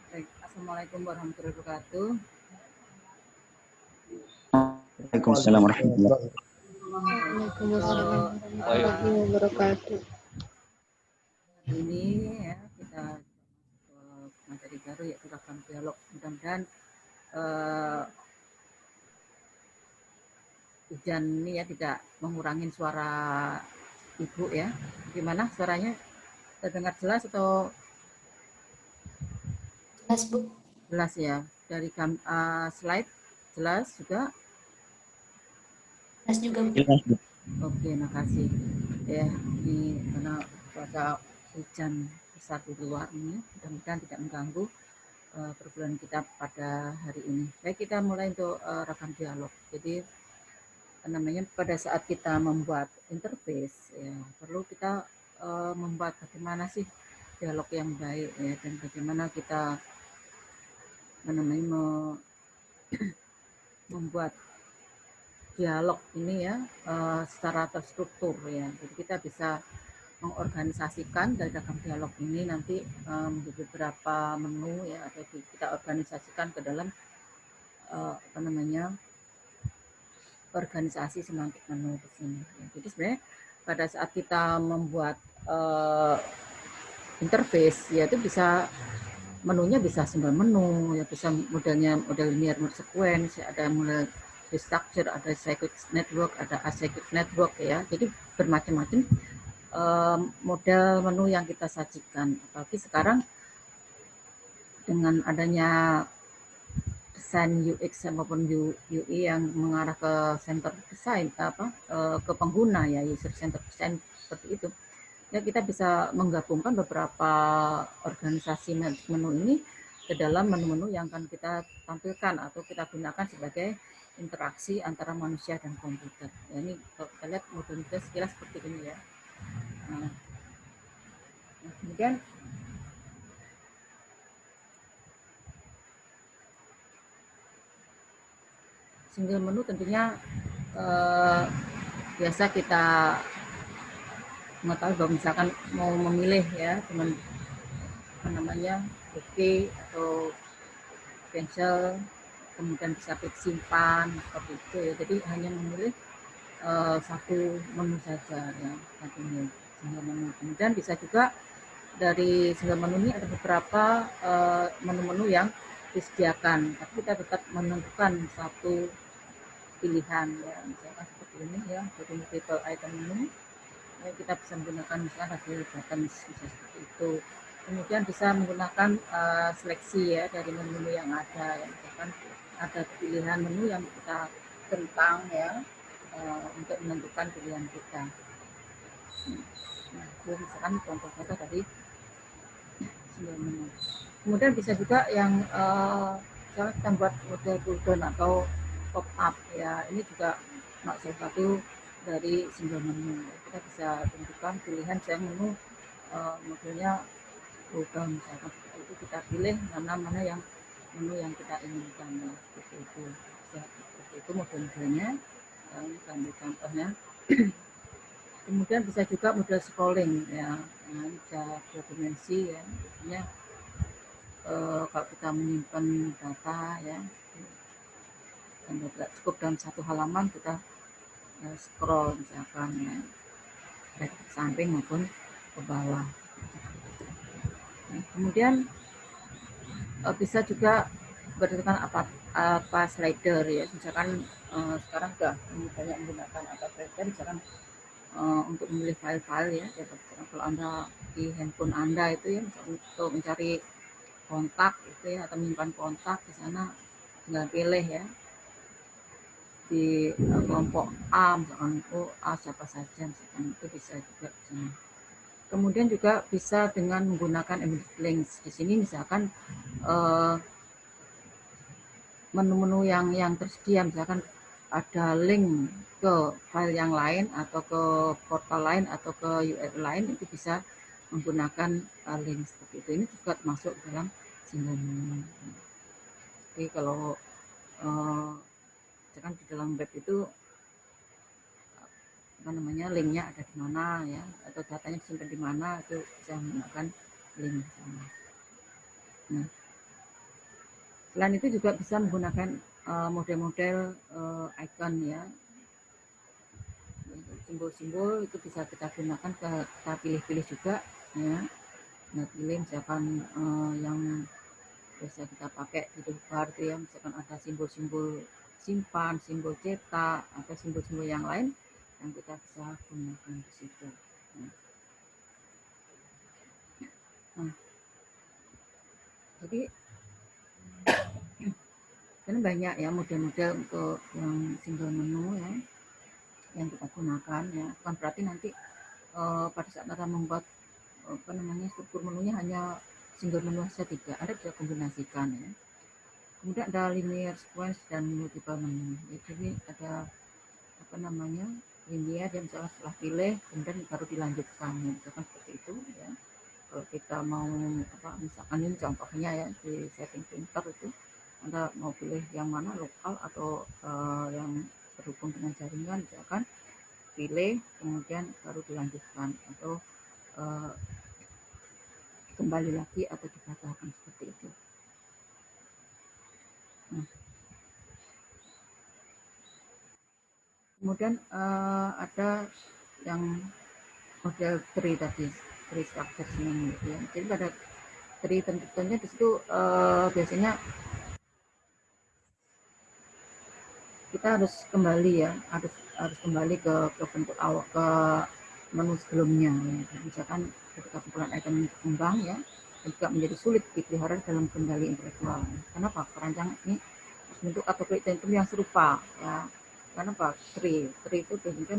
Baik, Assalamualaikum warahmatullahi wabarakatuh. Waalaikumsalam warahmatullahi wabarakatuh. Waalaikumsalam Untuk warahmatullahi wabarakatuh. hari ini ya kita ke materi baru yaitu rekam dialog. Mudah-mudahan hujan ini ya tidak mengurangi suara ibu ya. Gimana suaranya? Terdengar jelas atau Jelas, Bu. jelas ya? Dari slide jelas juga. Jelas juga, Bu. Jelas, Bu. Oke, makasih. Ya, ini karena cuaca hujan besar di luar ini, mudah-mudahan tidak mengganggu perbulan kita pada hari ini. Baik, kita mulai untuk rekam dialog. Jadi namanya pada saat kita membuat interface, ya perlu kita membuat bagaimana sih dialog yang baik ya, dan bagaimana kita membuat dialog ini ya secara terstruktur ya. Jadi kita bisa mengorganisasikan dari rekam dialog ini nanti di beberapa menu ya, atau kita organisasikan ke dalam organisasi semantik menu di sini. Ya. Jadi sebenarnya pada saat kita membuat interface ya itu bisa menunya bisa single menu ya, bisa modelnya model linear sequence, ada model structure, ada cyclic network, ada acyclic network ya. Jadi bermacam-macam model menu yang kita sajikan. Apalagi sekarang dengan adanya desain UX maupun UI yang mengarah ke center design ke pengguna ya, user center design seperti itu. Ya kita bisa menggabungkan beberapa organisasi menu ini ke dalam menu-menu yang akan kita tampilkan atau kita gunakan sebagai interaksi antara manusia dan komputer. Ya, ini kalau kita lihat model sekilas seperti ini ya. Nah, kemudian single menu tentunya biasa kita mengetahui bahwa misalkan mau memilih ya teman oke atau cancel, kemudian bisa klik simpan seperti itu ya. Jadi hanya memilih satu menu saja ya, satu menu. Kemudian bisa juga dari single menu ini ada beberapa menu-menu yang disediakan, tapi kita tetap menentukan satu pilihan ya, misalkan seperti ini ya, jadi multiple item menu ya, kita bisa menggunakan misalkan hasil buttons bisa seperti itu. Kemudian bisa menggunakan seleksi ya dari menu-menu yang ada ya, misalkan ada pilihan menu yang kita tentang ya untuk menentukan pilihan kita. Nah, itu misalkan contoh-contoh tadi menu. Kemudian bisa juga yang misalnya kita buat model cooldown atau pop up ya, ini juga salah satu dari single menu. Kita bisa tentukan pilihan saya menu modelnya cooldown misalkan seperti itu, kita pilih mana yang menu yang kita inginkan ya, seperti itu. Bisa seperti itu model-modelnya. Ini ambil contohnya. Kemudian bisa juga model scrolling ya, nah, bisa dua dimensi ya, biasanya kalau kita menyimpan data ya, dan tidak cukup dalam satu halaman, kita scroll misalkan ya, baik ke samping maupun ke bawah. Nah, kemudian bisa juga berdasarkan apa slider ya, misalkan sekarang sudah banyak menggunakan apa slider, misalkan untuk memilih file-file ya, kalau Anda di handphone Anda itu ya, misalkan untuk mencari kontak itu ya, atau menyimpan kontak di sana tinggal pilih ya di kelompok A, misalkan A siapa saja, misalkan itu bisa juga di sini. Kemudian juga bisa dengan menggunakan embedded links. Di sini misalkan menu-menu yang tersedia, misalkan ada link ke file yang lain atau ke portal lain atau ke URL lain, itu bisa menggunakan link seperti itu. Ini juga masuk dalam single menu. Jadi kalau misalkan di dalam web itu linknya ada di mana ya, atau datanya disimpan di mana, itu bisa menggunakan link. Nah, Selain itu juga bisa menggunakan model-model icon ya, simbol-simbol itu bisa kita gunakan, kita pilih-pilih juga ya. Nah, pilih misalkan yang bisa kita pakai di luar itu ya, misalkan ada simbol-simbol simpan, simbol cetak, atau simbol-simbol yang lain yang kita bisa gunakan di situ. Nah, jadi kan banyak ya model-model untuk yang single menu ya yang kita gunakan ya. Bukan berarti nanti pada saat kita membuat struktur menunya hanya single menu saja, tidak, ada bisa kombinasikan ya. Kemudian ada linear sequence dan multiple menu. Jadi ada linear yang misalnya setelah pilih kemudian baru dilanjutkan ya, misalkan seperti itu ya. Kalau kita mau misalkan ini contohnya ya di setting printer itu Anda mau pilih yang mana, lokal atau yang terhubung dengan jaringan, misalkan pilih kemudian baru dilanjutkan atau kembali lagi atau dibatalkan seperti itu. Nah, kemudian ada yang model tree tadi, tree structure menu ya. Jadi pada tree tentunya di situ biasanya kita harus kembali ya, harus kembali ke bentuk awal, ke menu sebelumnya ya. Jadi misalkan ketika kumpulan item berkembang ya, juga menjadi sulit dipelihara dalam kendali intelektual. Kenapa? Perancang ini harus bentuk kategori item yang serupa ya. Kenapa? Tree itu biasanya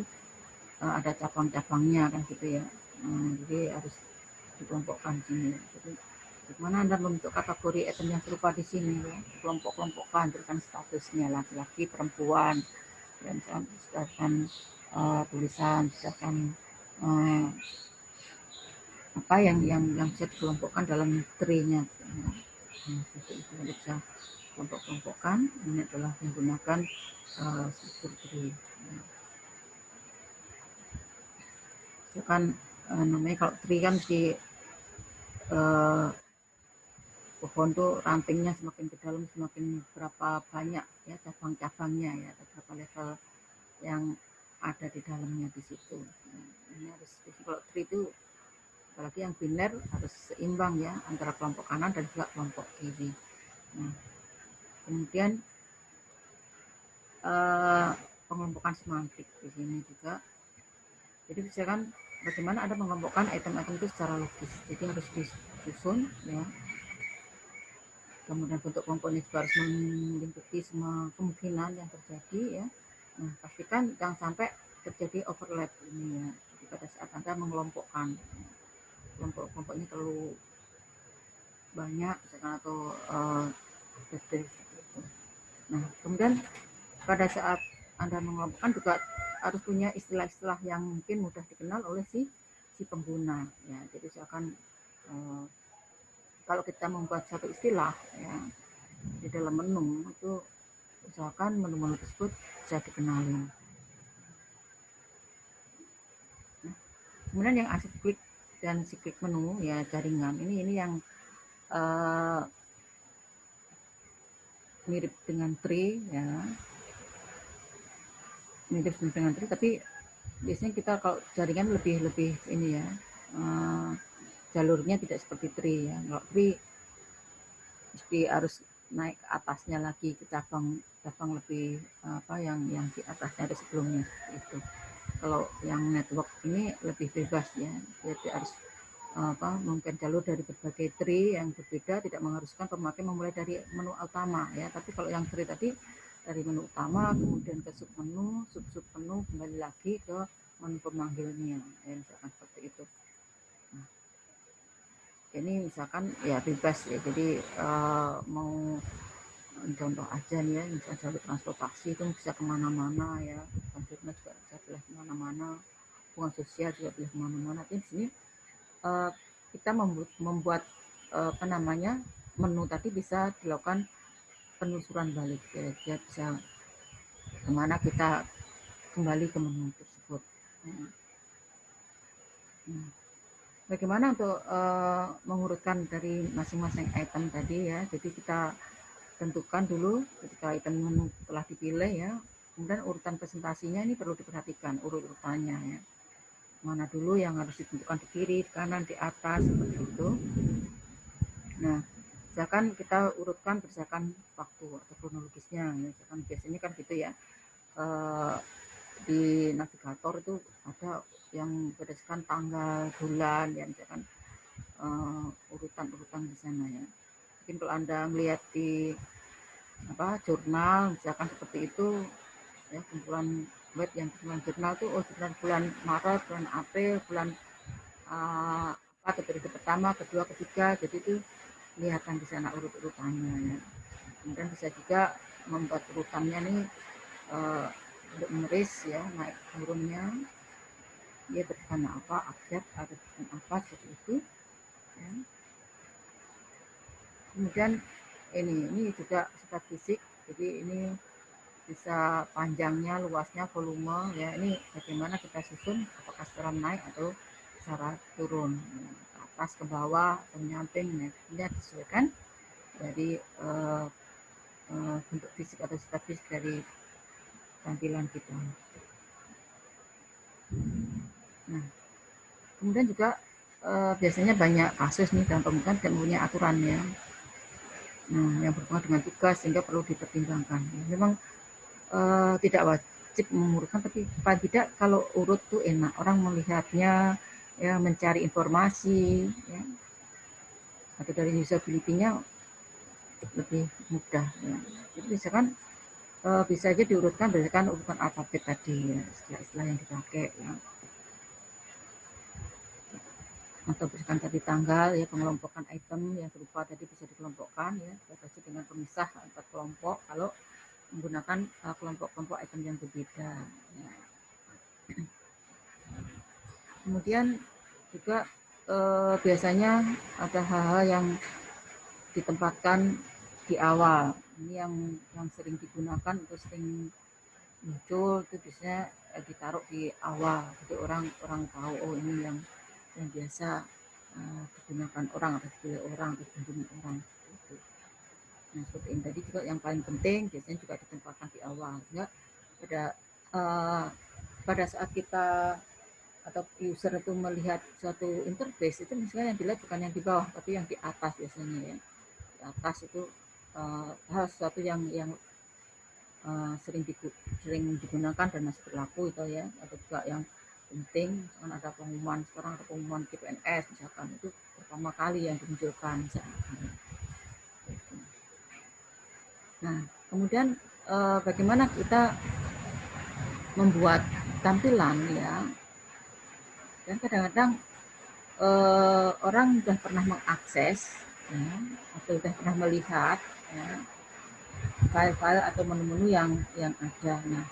ada cabang-cabangnya kan gitu ya. Jadi harus dikelompokkan sini. Jadi bagaimana Anda membentuk kategori item yang serupa di sini ya, kelompok-kelompokkan, berikan statusnya laki-laki, perempuan, dan misalkan tulisan, misalkan apa yang bisa dikelompokkan dalam tree-nya. Seperti itu bisa kelompok-kelompokkan. Ini adalah menggunakan struktur tree. Misalkan namanya kalau tree kan di pohon tuh rantingnya semakin ke dalam semakin berapa banyak ya cabang-cabangnya ya, berapa level yang ada di dalamnya di situ. Nah, ini harus kalau tree itu apalagi yang biner harus seimbang ya antara kelompok kanan dan juga kelompok kiri. Nah, kemudian pengelompokan semantik di sini juga. Jadi misalkan bagaimana Anda mengelompokkan item-item itu secara logis. Jadi harus disusun ya. Kemudian bentuk kelompoknya juga harus meliputi semua kemungkinan yang terjadi ya. Nah, pastikan jangan sampai terjadi overlap ini ya. Jadi pada saat Anda mengelompokkan kelompok-kelompoknya terlalu banyak misalkan atau nah, kemudian pada saat Anda mengelompokkan juga harus punya istilah-istilah yang mungkin mudah dikenal oleh si pengguna ya. Jadi misalkan kalau kita membuat satu istilah ya di dalam menu itu misalkan menu-menu tersebut bisa dikenali. Nah, kemudian yang acyclic dan cyclic menu ya jaringan ini yang mirip dengan tree ya, mirip dengan tree tapi biasanya kita kalau jaringan lebih ini ya, jalurnya tidak seperti tree ya. Kalau tree mesti harus naik ke atasnya lagi ke cabang lebih yang di atasnya ada sebelumnya seperti itu. Kalau yang network ini lebih bebas ya, jadi harus mungkin jalur dari berbagai tree yang berbeda, tidak mengharuskan pemakai memulai dari menu utama ya. Tapi kalau yang tree tadi dari menu utama kemudian ke sub menu kembali lagi ke menu pemanggilnya ya, misalkan seperti itu. Nah, ini misalkan ya bebas ya, jadi mau contoh aja nih ya, misalnya jalur transportasi itu bisa kemana-mana ya, transportnya juga bisa pilih kemana-mana, hubungan sosial juga pilih kemana-mana. Tapi di sini kita membuat menu tadi bisa dilakukan penelusuran balik ya, dia bisa kemana kita kembali ke menu tersebut. Bagaimana untuk mengurutkan dari masing-masing item tadi ya, jadi kita tentukan dulu ketika item menu telah dipilih ya. Kemudian urutan presentasinya ini perlu diperhatikan urut-urutannya ya. Mana dulu yang harus ditentukan di kiri, di kanan, di atas seperti itu. Nah, misalkan kita urutkan berdasarkan waktu atau kronologisnya. Misalkan biasanya kan gitu ya. Di navigator itu ada yang berdasarkan tanggal, bulan, ya misalkan urutan-urutan di sana ya. Mungkin kalau Anda melihat di jurnal misalkan seperti itu ya, kumpulan web yang kumpulan jurnal itu bulan Maret, bulan April, bulan periode pertama, kedua, ketiga, jadi itu kelihatan di sana urut-urutannya ya. Kemudian bisa juga membuat urutannya nih untuk menulis ya, naik turunnya dia berdasarkan apa, update atau apa seperti itu ya. Kemudian ini juga sifat fisik, jadi ini bisa panjangnya, luasnya, volume ya, ini bagaimana kita susun, apakah secara naik atau secara turun, ke atas ke bawah atau menyamping, nah, ini disesuaikan dari bentuk fisik atau sifat fisik dari tampilan kita. Nah, kemudian juga biasanya banyak kasus nih dalam pembukaan tidak mempunyai aturannya. Nah, yang berhubungan dengan tugas sehingga perlu dipertimbangkan. Memang tidak wajib mengurutkan, tapi paling tidak kalau urut tuh enak, orang melihatnya ya, mencari informasi ya, atau dari usability-nya lebih mudah ya. Jadi misalkan bisa aja diurutkan berdasarkan urutan alfabet tadi ya, istilah-istilah yang dipakai ya. Atau berdasarkan tadi tanggal ya, pengelompokan item yang berupa tadi bisa dikelompokkan ya, berarti dengan pemisah 4 kelompok kalau menggunakan kelompok-kelompok item yang berbeda ya. Kemudian juga biasanya ada hal-hal yang ditempatkan di awal. Ini yang sering digunakan atau sering muncul itu biasanya ditaruh di awal, jadi orang tahu oh ini yang biasa digunakan orang atau dipilih orang atau dikunjungi orang. Gitu. Nah seperti ini tadi juga yang paling penting biasanya juga ditempatkan di awal. Ya, pada saat kita atau user itu melihat suatu interface itu misalnya yang dilihat bukan yang di bawah tapi yang di atas biasanya ya. Di atas itu hal sesuatu yang sering digunakan dan masih berlaku itu ya, atau juga yang penting misalkan ada pengumuman, sekarang ada pengumuman CPNS misalkan, itu pertama kali yang dimunculkan misalkan. Nah kemudian bagaimana kita membuat tampilan ya, dan kadang-kadang orang sudah pernah mengakses ya, atau sudah pernah melihat ya, file-file atau menu-menu yang ada. Nah,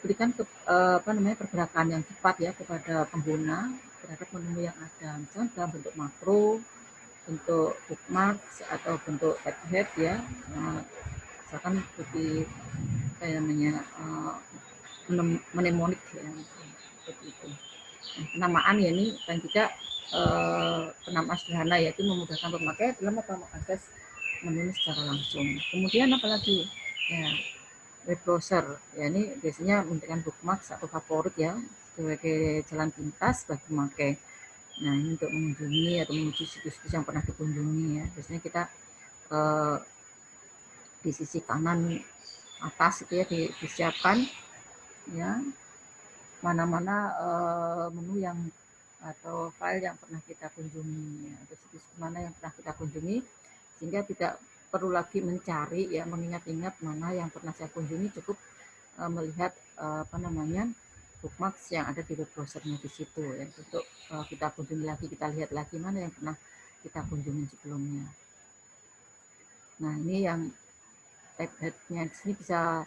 berikan pergerakan yang cepat ya kepada pengguna terhadap menu yang ada, misalnya dalam bentuk makro, bentuk bookmarks atau bentuk head ya, misalkan seperti namanya mnemonik ya, seperti itu. Nah, penamaan ya ini dan tidak penamaan sederhana, yaitu memudahkan pemakai dalam mengakses menu secara langsung. Kemudian apalagi ya, web browser ya, ini biasanya memberikan bookmarks atau favorit ya sebagai jalan pintas bagi pemakai. Nah ini untuk mengunjungi atau menuju situs-situs yang pernah dikunjungi ya, biasanya kita di sisi kanan atas itu ya disiapkan ya mana-mana menu yang atau file yang pernah kita kunjungi atau situs mana yang pernah kita kunjungi, sehingga tidak perlu lagi mencari ya, mengingat-ingat mana yang pernah saya kunjungi, cukup melihat bookmarks yang ada di web browsernya di situ ya, untuk kita kunjungi lagi, kita lihat lagi mana yang pernah kita kunjungi sebelumnya. Nah ini yang type head-nya di sini bisa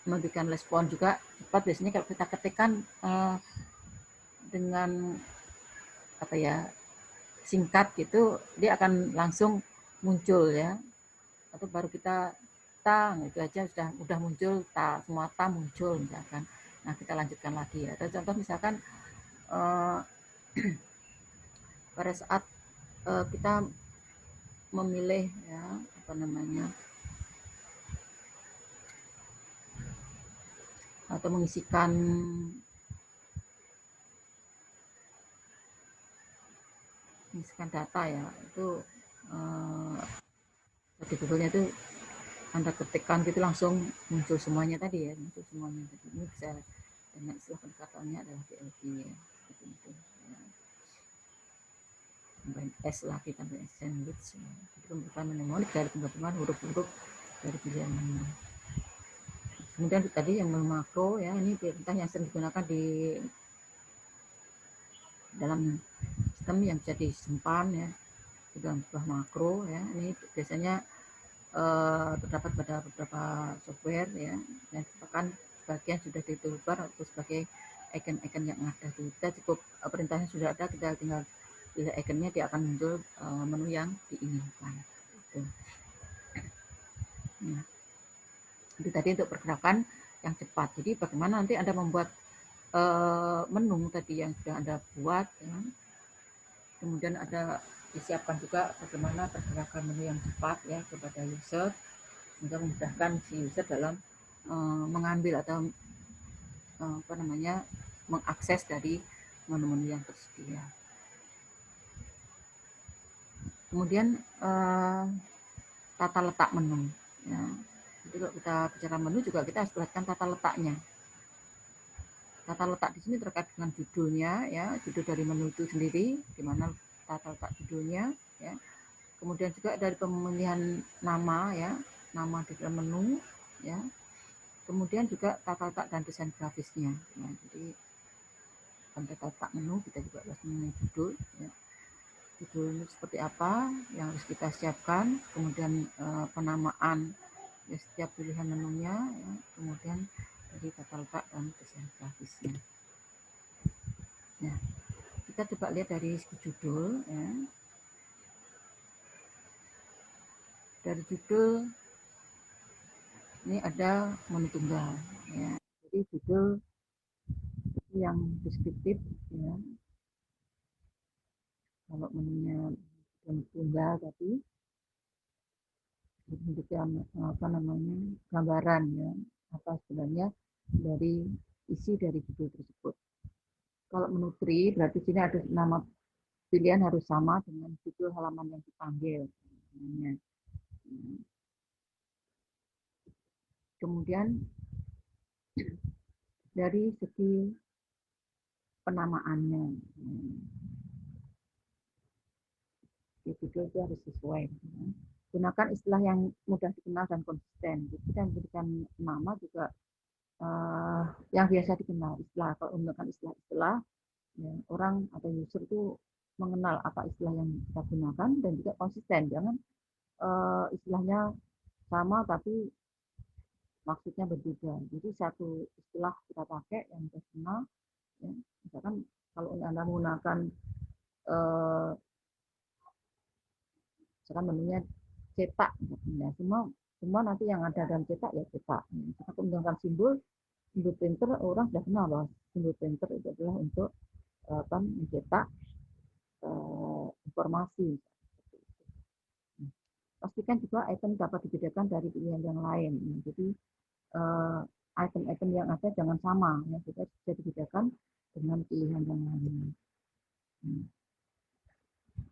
memberikan respon juga cepat. Biasanya kalau kita ketikkan dengan singkat gitu, dia akan langsung muncul ya, atau baru kita tang itu aja sudah muncul, semua muncul misalkan. Nah kita lanjutkan lagi ya. Atau contoh misalkan pada saat kita memilih ya apa namanya atau mengisikan data ya itu di Google-nya itu Anda ketikkan gitu langsung muncul semuanya tadi ya, muncul semuanya tadi. Ini bisa dengan istilah pendekatannya adalah PLP ya, seperti itu. Ya. Tambahin S lagi, tambahin sandwich. Ya. Jadi pembukaan mnemonik dari penggabungan huruf-huruf dari pilihan menu. Kemudian tadi yang menu makro ya, ini perintah yang sering digunakan di dalam sistem yang bisa disimpan ya di dalam sebuah makro ya. Ini biasanya terdapat pada beberapa software ya, dan bahkan sebagian sudah ditoolbar atau sebagai icon-icon yang ada. Kita cukup perintahnya sudah ada, kita tinggal pilih iconnya, dia akan muncul menu yang diinginkan. Gitu. Nah, itu tadi untuk pergerakan yang cepat. Jadi bagaimana nanti Anda membuat menu tadi yang sudah Anda buat ya. Kemudian ada disiapkan juga bagaimana pergerakan menu yang cepat ya kepada user, sehingga memudahkan si user dalam mengambil atau apa namanya mengakses dari menu-menu yang tersedia. Kemudian tata letak menu. Ya. Jadi kalau kita bicara menu juga kita harus perhatikan tata letaknya. Tata letak di sini terkait dengan judulnya, ya, judul dari menu itu sendiri, di mana tata letak judulnya, ya. Kemudian juga dari pemilihan nama, ya, nama di dalam menu, ya. Kemudian juga tata letak dan desain grafisnya. Ya. Jadi pada tata letak menu kita juga harus mengenai judul, ya. Judul seperti apa yang harus kita siapkan, kemudian penamaan ya, setiap pilihan menunya, ya. Kemudian dari tata letak dan desain grafisnya. Nah, kita coba lihat dari segi judul ya. Dari judul ini ada menu tunggal ya. Jadi judul yang deskriptif ya. Kalau menunya menu tunggal tadi bentuknya apa namanya gambaran ya, apa sebenarnya dari isi dari judul tersebut. Kalau menu tree berarti sini ada nama pilihan harus sama dengan judul halaman yang dipanggil. Kemudian dari segi penamaannya, judul itu harus sesuai. Gunakan istilah yang mudah dikenal dan konsisten. Jadi kita memberikan nama juga yang biasa dikenal istilah. Kalau menggunakan istilah-istilah, ya, orang atau user itu mengenal apa istilah yang kita gunakan dan juga konsisten. Jangan istilahnya sama tapi maksudnya berbeda. Jadi satu istilah kita pakai yang kita kenal, ya, misalkan kalau Anda menggunakan misalkan menunya cetak, ya, semua nanti yang ada dalam cetak ya cetak. Kita menggunakan simbol printer, orang sudah kenal bahwa simbol printer itu adalah untuk mencetak informasi. Pastikan juga item dapat dibedakan dari pilihan yang lain. Jadi item-item yang ada jangan sama, ya, kita bisa dibedakan dengan pilihan yang lain.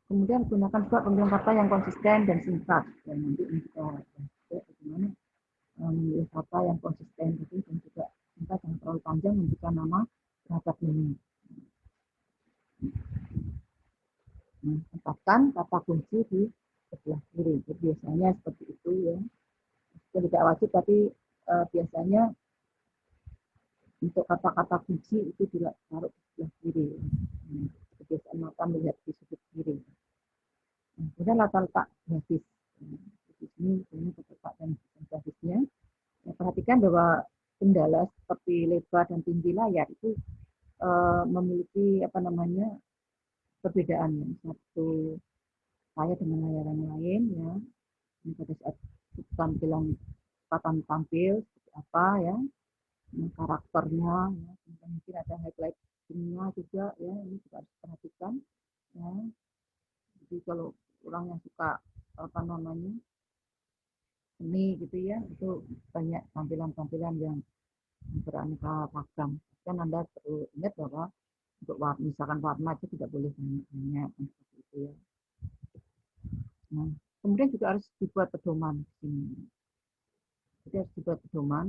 Kemudian gunakan juga pemilihan kata yang konsisten dan singkat. Dan nanti ini kita bagaimana memilih kata yang konsisten gitu, dan juga singkat, yang terlalu panjang memberikan nama terhadap menu. Tempatkan kata kunci di sebelah kiri. Jadi biasanya seperti itu ya. Itu tidak wajib tapi biasanya untuk kata-kata kunci itu ditaruh di sebelah kiri. Kebiasaan mata melihat di sudut kiri. Kemudian letak grafis. Di sini letak dan grafisnya. Ya, perhatikan bahwa kendala seperti lebar dan tinggi layar itu memiliki apa namanya perbedaan. Satu saya dengan layar yang lain ya. Pada saat tampilan papan tampil seperti apa ya, karakternya ya, mungkin ada highlightingnya juga ya, ini juga harus diperhatikan ya. Jadi kalau orang yang suka apa namanya seni gitu ya, itu banyak tampilan-tampilan yang beraneka ragam. Kan Anda perlu ingat bahwa untuk misalkan warna itu tidak boleh banyak-banyak seperti itu ya. Nah, kemudian juga harus dibuat pedoman di sini. Jadi harus dibuat pedoman,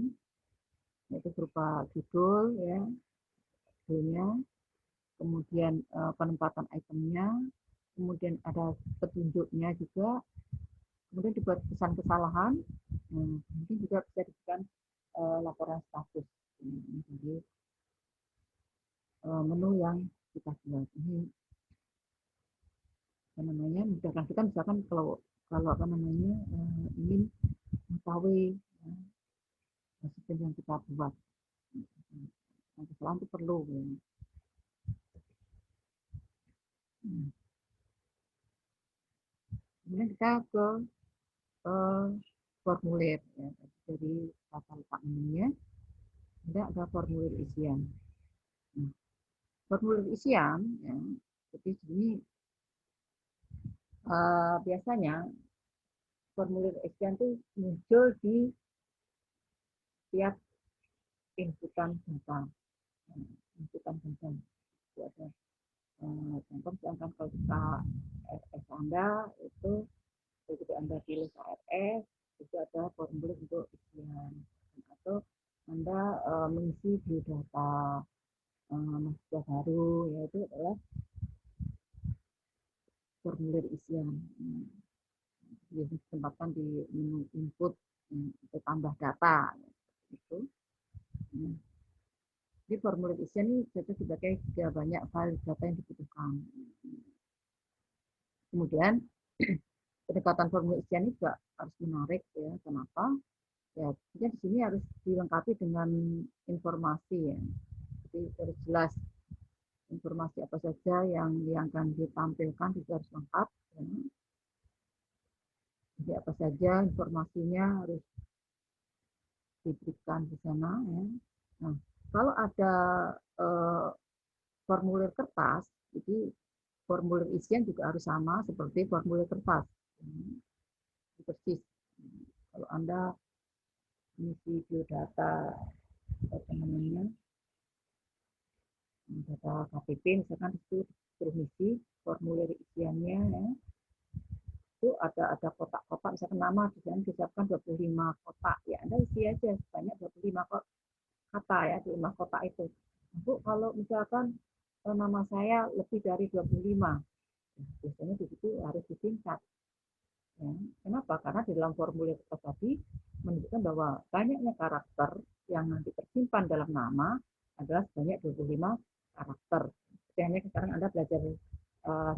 yaitu berupa judul ya, judulnya, kemudian penempatan itemnya, kemudian ada petunjuknya juga, kemudian dibuat pesan kesalahan, mungkin juga bisa diberikan laporan status. Jadi menu yang kita buat ini apa namanya, misalkan kita kalau apa namanya ingin mengetahui sistem yang kita buat, kesalahan itu perlu. Ya. Kemudian kita ke formulir ya. Dari tata letak menunya ada formulir isian. Nah, formulir isian ya, jadi sini biasanya formulir isian itu muncul di tiap inputan data. Inputan data itu ada contoh misalkan kalau kita RS Anda itu begitu Anda pilih KRS itu ada formulir untuk isian, atau Anda mengisi biodata mahasiswa baru, yaitu adalah formulir isian. Ditempatkan di menu input untuk tambah data itu. Jadi formulir isian ini cocok sebagai banyak file data yang dibutuhkan. Kemudian pendekatan formulir isian ini juga harus menarik ya. Kenapa? Ya, di sini harus dilengkapi dengan informasi ya. Jadi harus jelas informasi apa saja yang akan ditampilkan itu harus lengkap. Ya. Jadi apa saja informasinya harus diberikan di sana. Ya. Nah, kalau ada formulir kertas, jadi formulir isian juga harus sama seperti formulir kertas. Persis. Kalau Anda mengisi biodata apa namanya data KTP misalkan itu suruh misi formulir isiannya ya. Itu ada kotak-kotak misalkan nama disiapkan 25 kotak ya Anda isi aja sebanyak 25 kata ya 25 kotak itu. Bu, kalau misalkan nama saya lebih dari 25 biasanya di situ harus disingkat. Ya. Kenapa? Karena di dalam formulir tadi menunjukkan bahwa banyaknya karakter yang nanti tersimpan dalam nama adalah sebanyak 25 karakter. Hanya sekarang Anda belajar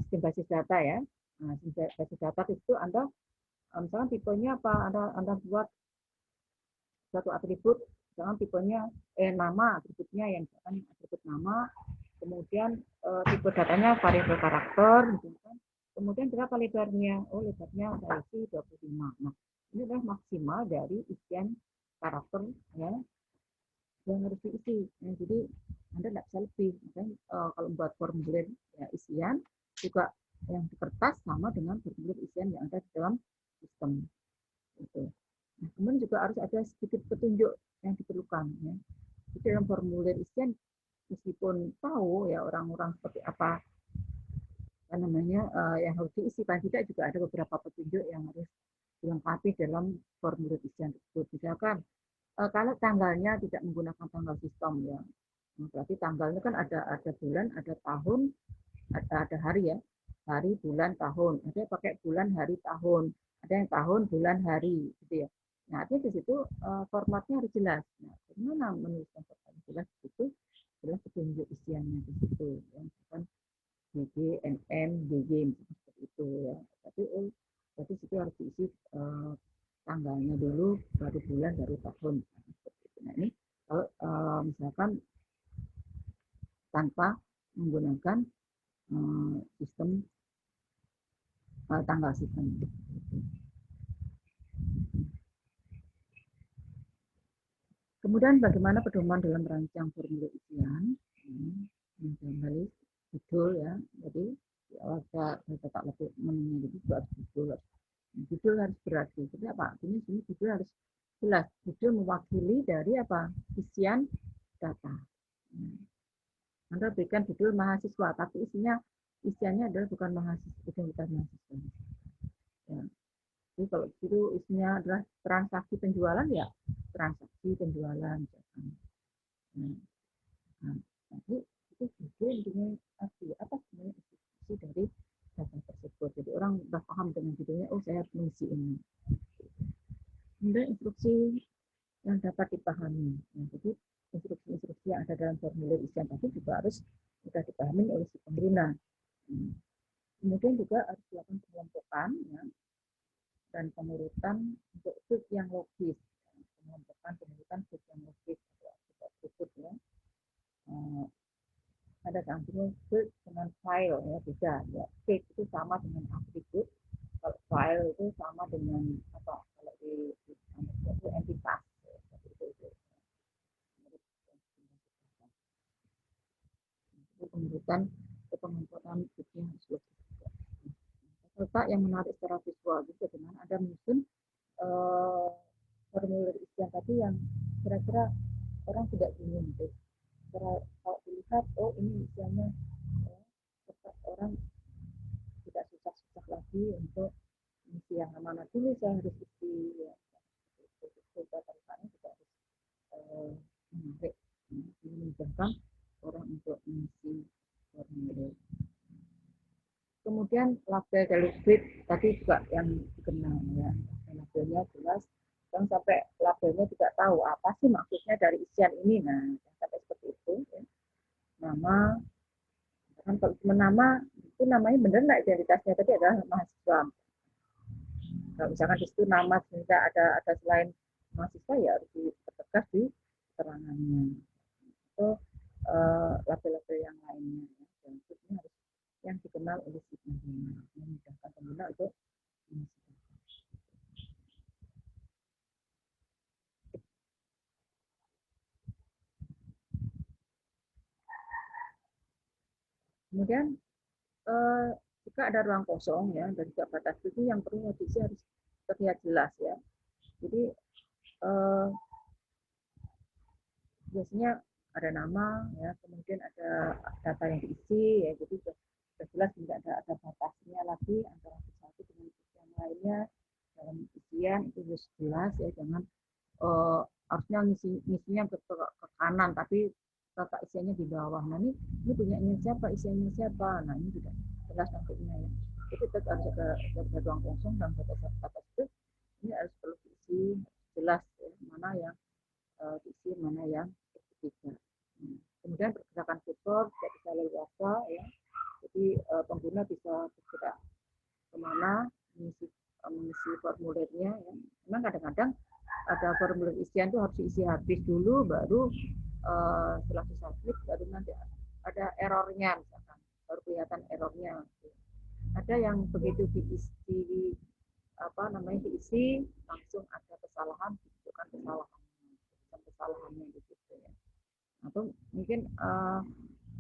sistem basis data ya. Nah, sistem basis data itu Anda misalkan tipenya apa? Anda buat satu atribut, misalkan tipenya nama atributnya yang misalkan atribut nama, kemudian tipe datanya variabel karakter, misalkan. Kemudian berapa lebarnya? Oh, lebarnya saya isi 25. Nah, ini adalah maksimal dari isian karakter ya yang harus diisi. Nah, jadi Anda tidak bisa lebih. Makanya kalau membuat formulir ya, isian juga yang di kertas sama dengan formulir isian yang ada di dalam sistem. Gitu. Nah, kemudian juga harus ada sedikit petunjuk yang diperlukan. Ya. Jadi dalam formulir isian meskipun tahu ya orang-orang seperti apa namanya yang harus diisi, paling tidak juga ada beberapa petunjuk yang harus dilengkapi dalam formulir isian tersebut. Misalkan kalau tanggalnya tidak menggunakan tanggal sistem ya, berarti tanggalnya kan ada bulan, ada tahun, ada hari ya, hari, bulan, tahun. Ada yang pakai bulan, hari, tahun. Ada yang tahun, bulan, hari, gitu ya. Nah, artinya di situ formatnya harus jelas. Nah, bagaimana menuliskan format jelas itu adalah petunjuk isiannya di situ. Ya. Misalkan GG, MM, GG seperti itu ya. Tapi situ harus diisi tanggalnya dulu, baru bulan, baru tahun. Nah ini kalau misalkan tanpa menggunakan sistem tanggal sistem. Kemudian bagaimana pedoman dalam merancang formulir isian? Kembali judul ya. Jadi di awal saya letak lebih menunya jadi harus judul. lagi. Jadi apa? Ini judul harus jelas. Judul mewakili dari apa? Isian data. Anda berikan judul mahasiswa, tapi isiannya adalah bukan mahasiswa, bukan mahasiswa. Ya. Jadi kalau itu isinya adalah transaksi penjualan, ya transaksi penjualan. Nah, jadi itu judul intinya apa sebenarnya isi dari data tersebut. Jadi orang sudah paham dengan judulnya, oh saya harus mengisi ini. Kemudian instruksi yang dapat dipahami. Nah, jadi instruksi-instruksi yang ada dalam formulir isian tadi juga harus sudah dipahami oleh si pengguna. Kemudian juga harus dilakukan pengelompokan ya, dan pengurutan untuk bit yang logis. Pengurutan bit yang logis atau atribut ya. Ada sampingnya bit dengan file ya, beda ya. Bit itu sama dengan atribut, kalau file itu sama dengan apa? Kalau di itu entitas. Itu pengurutan bitnya harus logis. Letak yang menarik secara visual juga dengan ada menyusun formulir isian tadi yang kira-kira orang tidak bingung tuh. Kalau dilihat, oh ini isiannya cepat, orang tidak susah-susah lagi untuk isi yang mana dulu saya harus isi ya. Data-datanya juga harus menarik, memudahkan orang untuk mengisi formulir. Kemudian label dari grid tadi juga yang dikenal ya, labelnya jelas, dan sampai labelnya tidak tahu apa sih maksudnya dari isian ini. Nah, sampai seperti itu ya. Nama, kan kalau cuma nama itu namanya benar nggak identitasnya tadi adalah mahasiswa. Kalau misalkan di situ nama tidak ada selain mahasiswa ya harus dipertegas di keterangannya. Itu label-label yang lainnya ya. Dan ini harus yang dikenal oleh si pengguna, memudahkan pengguna untuk mengisi. Kemudian jika ada ruang kosong ya dari batas itu yang perlu diisi harus terlihat jelas ya. Jadi biasanya ada nama ya, kemudian ada data yang diisi ya, jadi sudah jelas tidak ada batasnya lagi antara satu dengan yang lainnya dalam isian, itu harus jelas ya, jangan harusnya ngisinya ke kanan tapi letak isiannya di bawah. Nah ini punyanya siapa, isiannya siapa, nah ini tidak jelas maksudnya ya. Jadi tetap harus ada ruang kosong dan batas itu ini harus perlu diisi jelas ya, mana yang diisi mana yang tidak. Kemudian pergerakan kursor tidak bisa leluasa ya, jadi pengguna bisa bergerak kemana mengisi formulirnya ya. Memang kadang-kadang ada formulir isian itu harus diisi habis dulu, baru setelah disubmit baru nanti ada errornya, misalkan baru kelihatan errornya. Ada yang begitu diisi diisi langsung ada kesalahan, ditunjukkan kesalahannya gitu ya. Atau mungkin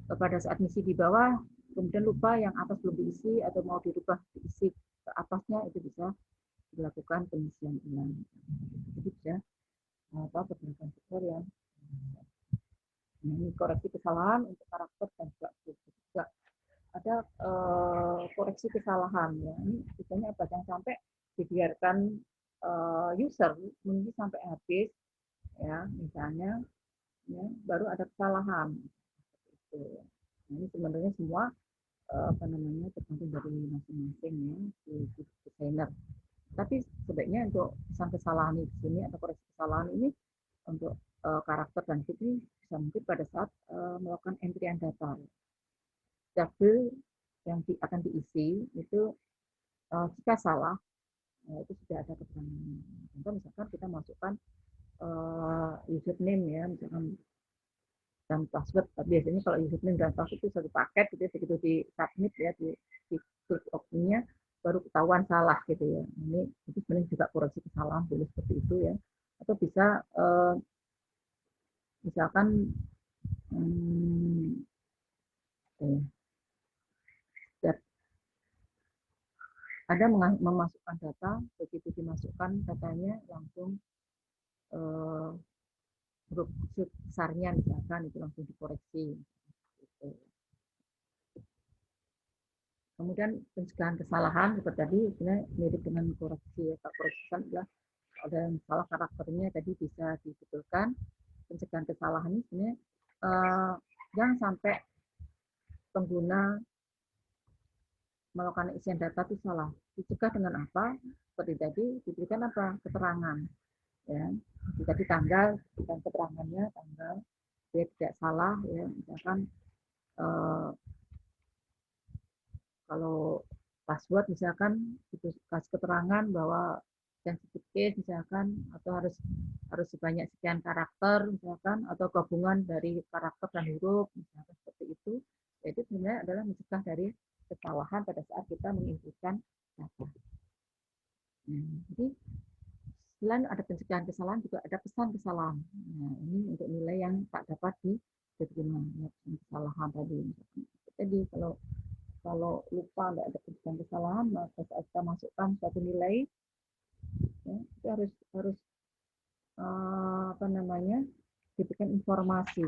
pada saat misi di bawah kemudian lupa yang atas belum diisi atau mau dirubah diisi ke atasnya, itu bisa dilakukan pengisian ulang. Jadi bisa pergerakan kursor yang ini koreksi kesalahan untuk karakter dan juga ada koreksi kesalahan ya. Ini biasanya apa, jangan sampai dibiarkan user menunggu sampai habis ya, misalnya ya, baru ada kesalahan. Itu. Nah, ini sebenarnya semua tergantung dari masing-masing ya si desainer. Tapi sebaiknya untuk pesan kesalahan di sini atau koreksi kesalahan ini untuk karakter dan ini bisa mungkin pada saat melakukan entrian data. Tabel yang akan diisi itu jika salah itu sudah ada keterangan. Contoh misalkan kita masukkan username ya, misalkan dan password. Biasanya kalau username dan password itu satu paket gitu ya, begitu di submit ya di klik optionnya baru ketahuan salah gitu ya. Ini itu sebenarnya juga koreksi kesalahan boleh seperti itu ya. Atau bisa misalkan ada memasukkan data, begitu dimasukkan datanya langsung huruf besarnya misalkan itu langsung dikoreksi. Gitu. Kemudian pencegahan kesalahan seperti tadi sebenarnya mirip dengan koreksi ya. Koreksi adalah ada yang salah karakternya tadi bisa dibetulkan. Pencegahan kesalahan ini sebenarnya jangan sampai pengguna melakukan isian data itu salah. Dicegah dengan apa? Seperti tadi diberikan apa? Keterangan. Ya, tadi tanggal, dan keterangannya tanggal, dia tidak salah. Ya, misalkan kalau password misalkan itu kasih keterangan bahwa sensitive case misalkan atau harus sebanyak sekian karakter misalkan atau gabungan dari karakter dan huruf misalkan seperti itu. Jadi sebenarnya adalah mencegah dari kesalahan pada saat kita menginputkan data. Jadi selain ada pencegahan kesalahan juga ada pesan kesalahan. Nah, ini untuk nilai yang tak dapat diterima. Kesalahan tadi. Jadi kalau lupa tidak ada pencegahan kesalahan, maka saat kita masukkan suatu nilai, ya, itu harus apa namanya diberikan informasi.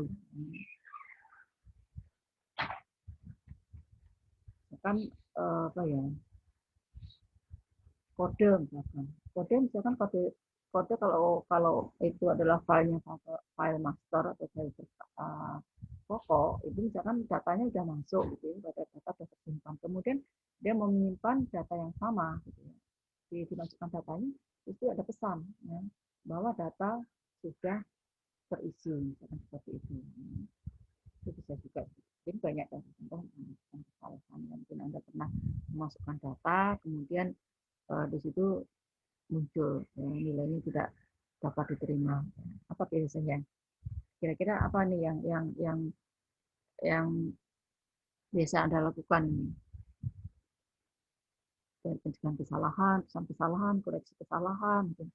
Misalkan apa ya? Kode misalkan kode kalau itu adalah filenya file master atau file pokok itu misalkan datanya sudah masuk gitu ya, data sudah tersimpan, kemudian dia menyimpan data yang sama gitu ya. Dimasukkan datanya itu ada pesan ya, bahwa data sudah terisi misalkan seperti itu. Itu bisa juga. Jadi banyak contoh kesalahan yang mungkin Anda pernah memasukkan data kemudian di situ muncul ya, nilainya tidak dapat diterima. Apa biasanya? Kira-kira apa nih yang biasa Anda lakukan ini? Dari pencegahan kesalahan, pesan kesalahan, koreksi kesalahan. Gitu.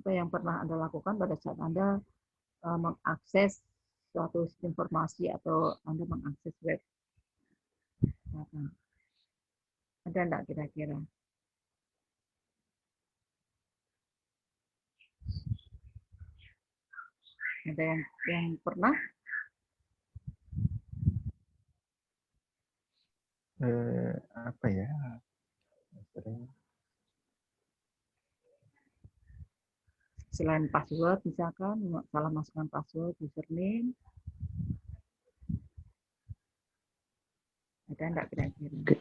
Apa yang pernah Anda lakukan pada saat Anda mengakses suatu informasi atau Anda mengakses web? Ada enggak kira-kira? Ada yang pernah? Apa ya? Selain password, misalkan salah masukkan password, username, ada enggak kira-kira?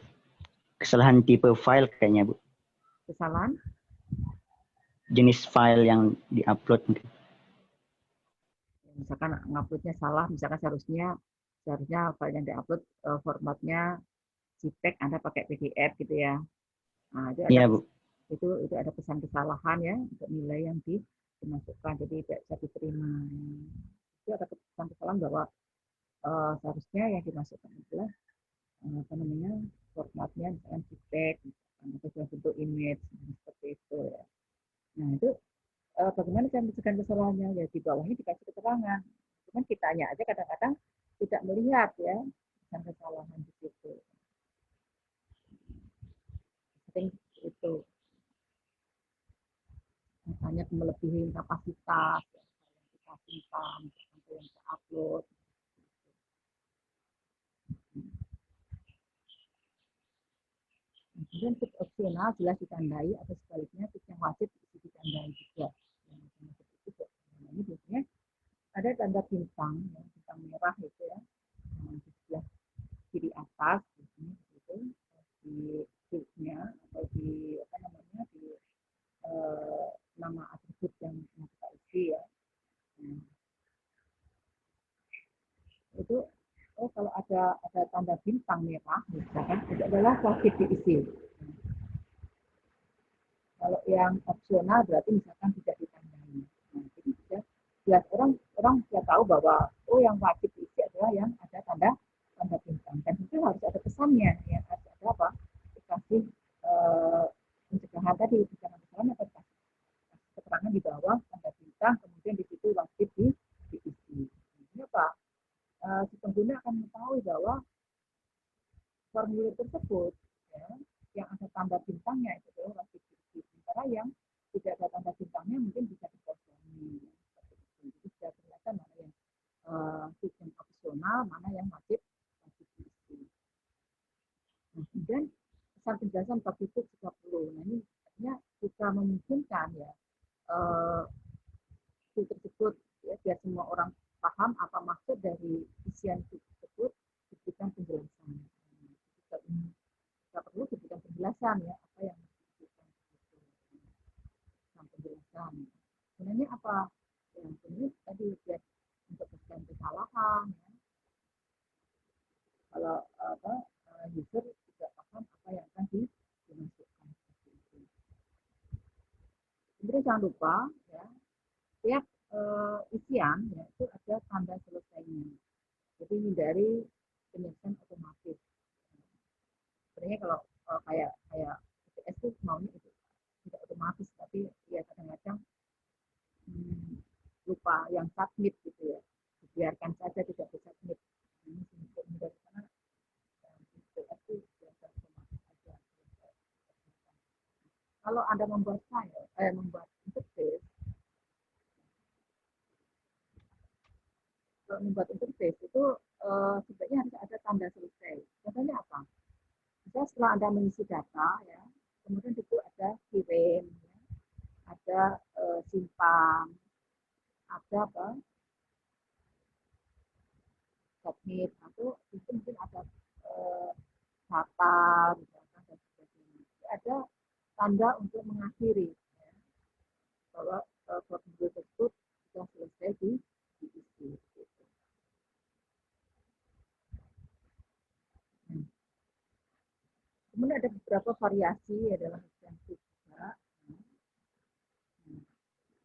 Kesalahan tipe file kayaknya, Bu. Kesalahan? Jenis file yang diupload. Misalkan nguploadnya salah, misalkan seharusnya file yang diupload formatnya JPEG, Anda pakai PDF gitu ya. Nah, itu ada Iya, Bu. itu ada pesan kesalahan ya untuk nilai yang dimasukkan, jadi tidak bisa diterima. Itu ada pesan kesalahan bahwa seharusnya yang dimasukkan adalah apa namanya formatnya misalkan JPEG atau dalam bentuk image seperti itu ya. Nah itu bagaimana cara mencegah kesalahannya? Ya di bawahnya dikasih keterangan. Cuman kitanya aja kadang-kadang tidak melihat ya kesalahan di situ. Sering itu misalnya melebihi kapasitas yang kita simpan atau yang kita upload. Kemudian tips opsional jelas ditandai atau sebaliknya tips yang wajib ditandai juga. Ini biasanya ada tanda bintang, ya, bintang merah itu ya, di sebelah kiri atas, gitu, di fieldnya atau di apa namanya di nama atribut yang kita isi ya. Nah, itu kalau ada tanda bintang merah, misalkan itu adalah wajib diisi. Kalau yang opsional berarti misalkan tidak ditandai. Nah, jadi sudah jelas orang sudah tahu bahwa yang wajib diisi adalah yang ada tanda bintang, dan itu harus ada pesannya ya, harus ada apa? Dikasih pencegahan tadi, pencegahan kesalahan atau keterangan di bawah tanda bintang, kemudian di situ wajib diisi. Ini apa? Si pengguna akan mengetahui bahwa formulir tersebut ya, yang ada tanda bintang simpangnya itu adalah wajib diisi. Sementara yang tidak ada tanda simpangnya mungkin bisa dikosongi. Jadi sudah kelihatan mana yang sistem opsional, mana yang wajib diisi. Nah, kemudian pesan penjelasan bab itu 30. Nah, ini artinya jika memungkinkan ya itu tersebut ya, biar semua orang paham apa maksud dari isian itu tersebut, diberikan penjelasan. Jika perlu diberikan penjelasan ya apa yang diberikan penjelasan. Sebenarnya apa yang ini tadi ya, untuk mencegah kesalahan ya. Kalau user tidak paham apa yang akan dimasukkan. Kemudian jangan lupa ya, tiap isian ya, itu ada tanda selesainya. Jadi hindari penyelesaian otomatis. Sebenarnya kalau kayak PPS itu maunya itu tidak otomatis, tapi ya kadang-kadang lupa yang submit gitu ya. Biarkan saja tidak disubmit. Ini untuk menghindari karena PPS itu biasa otomatis saja. Kalau Anda membuat file, membuat interface, kalau membuat interface itu sebenarnya harus ada tanda selesai. Contohnya apa? Misalnya setelah Anda mengisi data, ya, kemudian itu ada kirim, ya, ada simpan, ada apa? Submit, atau itu mungkin ada data, misalkan dan sebagainya. Ada tanda untuk mengakhiri, ya, bahwa prosedur tersebut sudah selesai diisi. Kemudian ada beberapa variasi adalah ekstensi juga.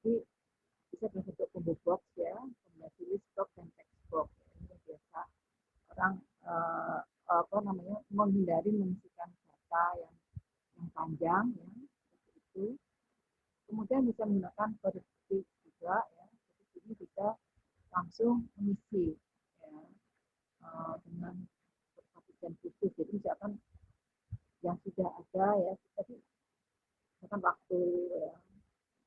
Jadi bisa berbentuk combo box ya, kombinasi list box dan text box. Ini biasa orang menghindari mengisikan data yang panjang ya, seperti itu. Kemudian bisa menggunakan kode ketik juga ya, jadi ini bisa langsung mengisi ya, dengan perhatian khusus. Jadi misalkan yang sudah ada ya, tadi misalkan waktu ya,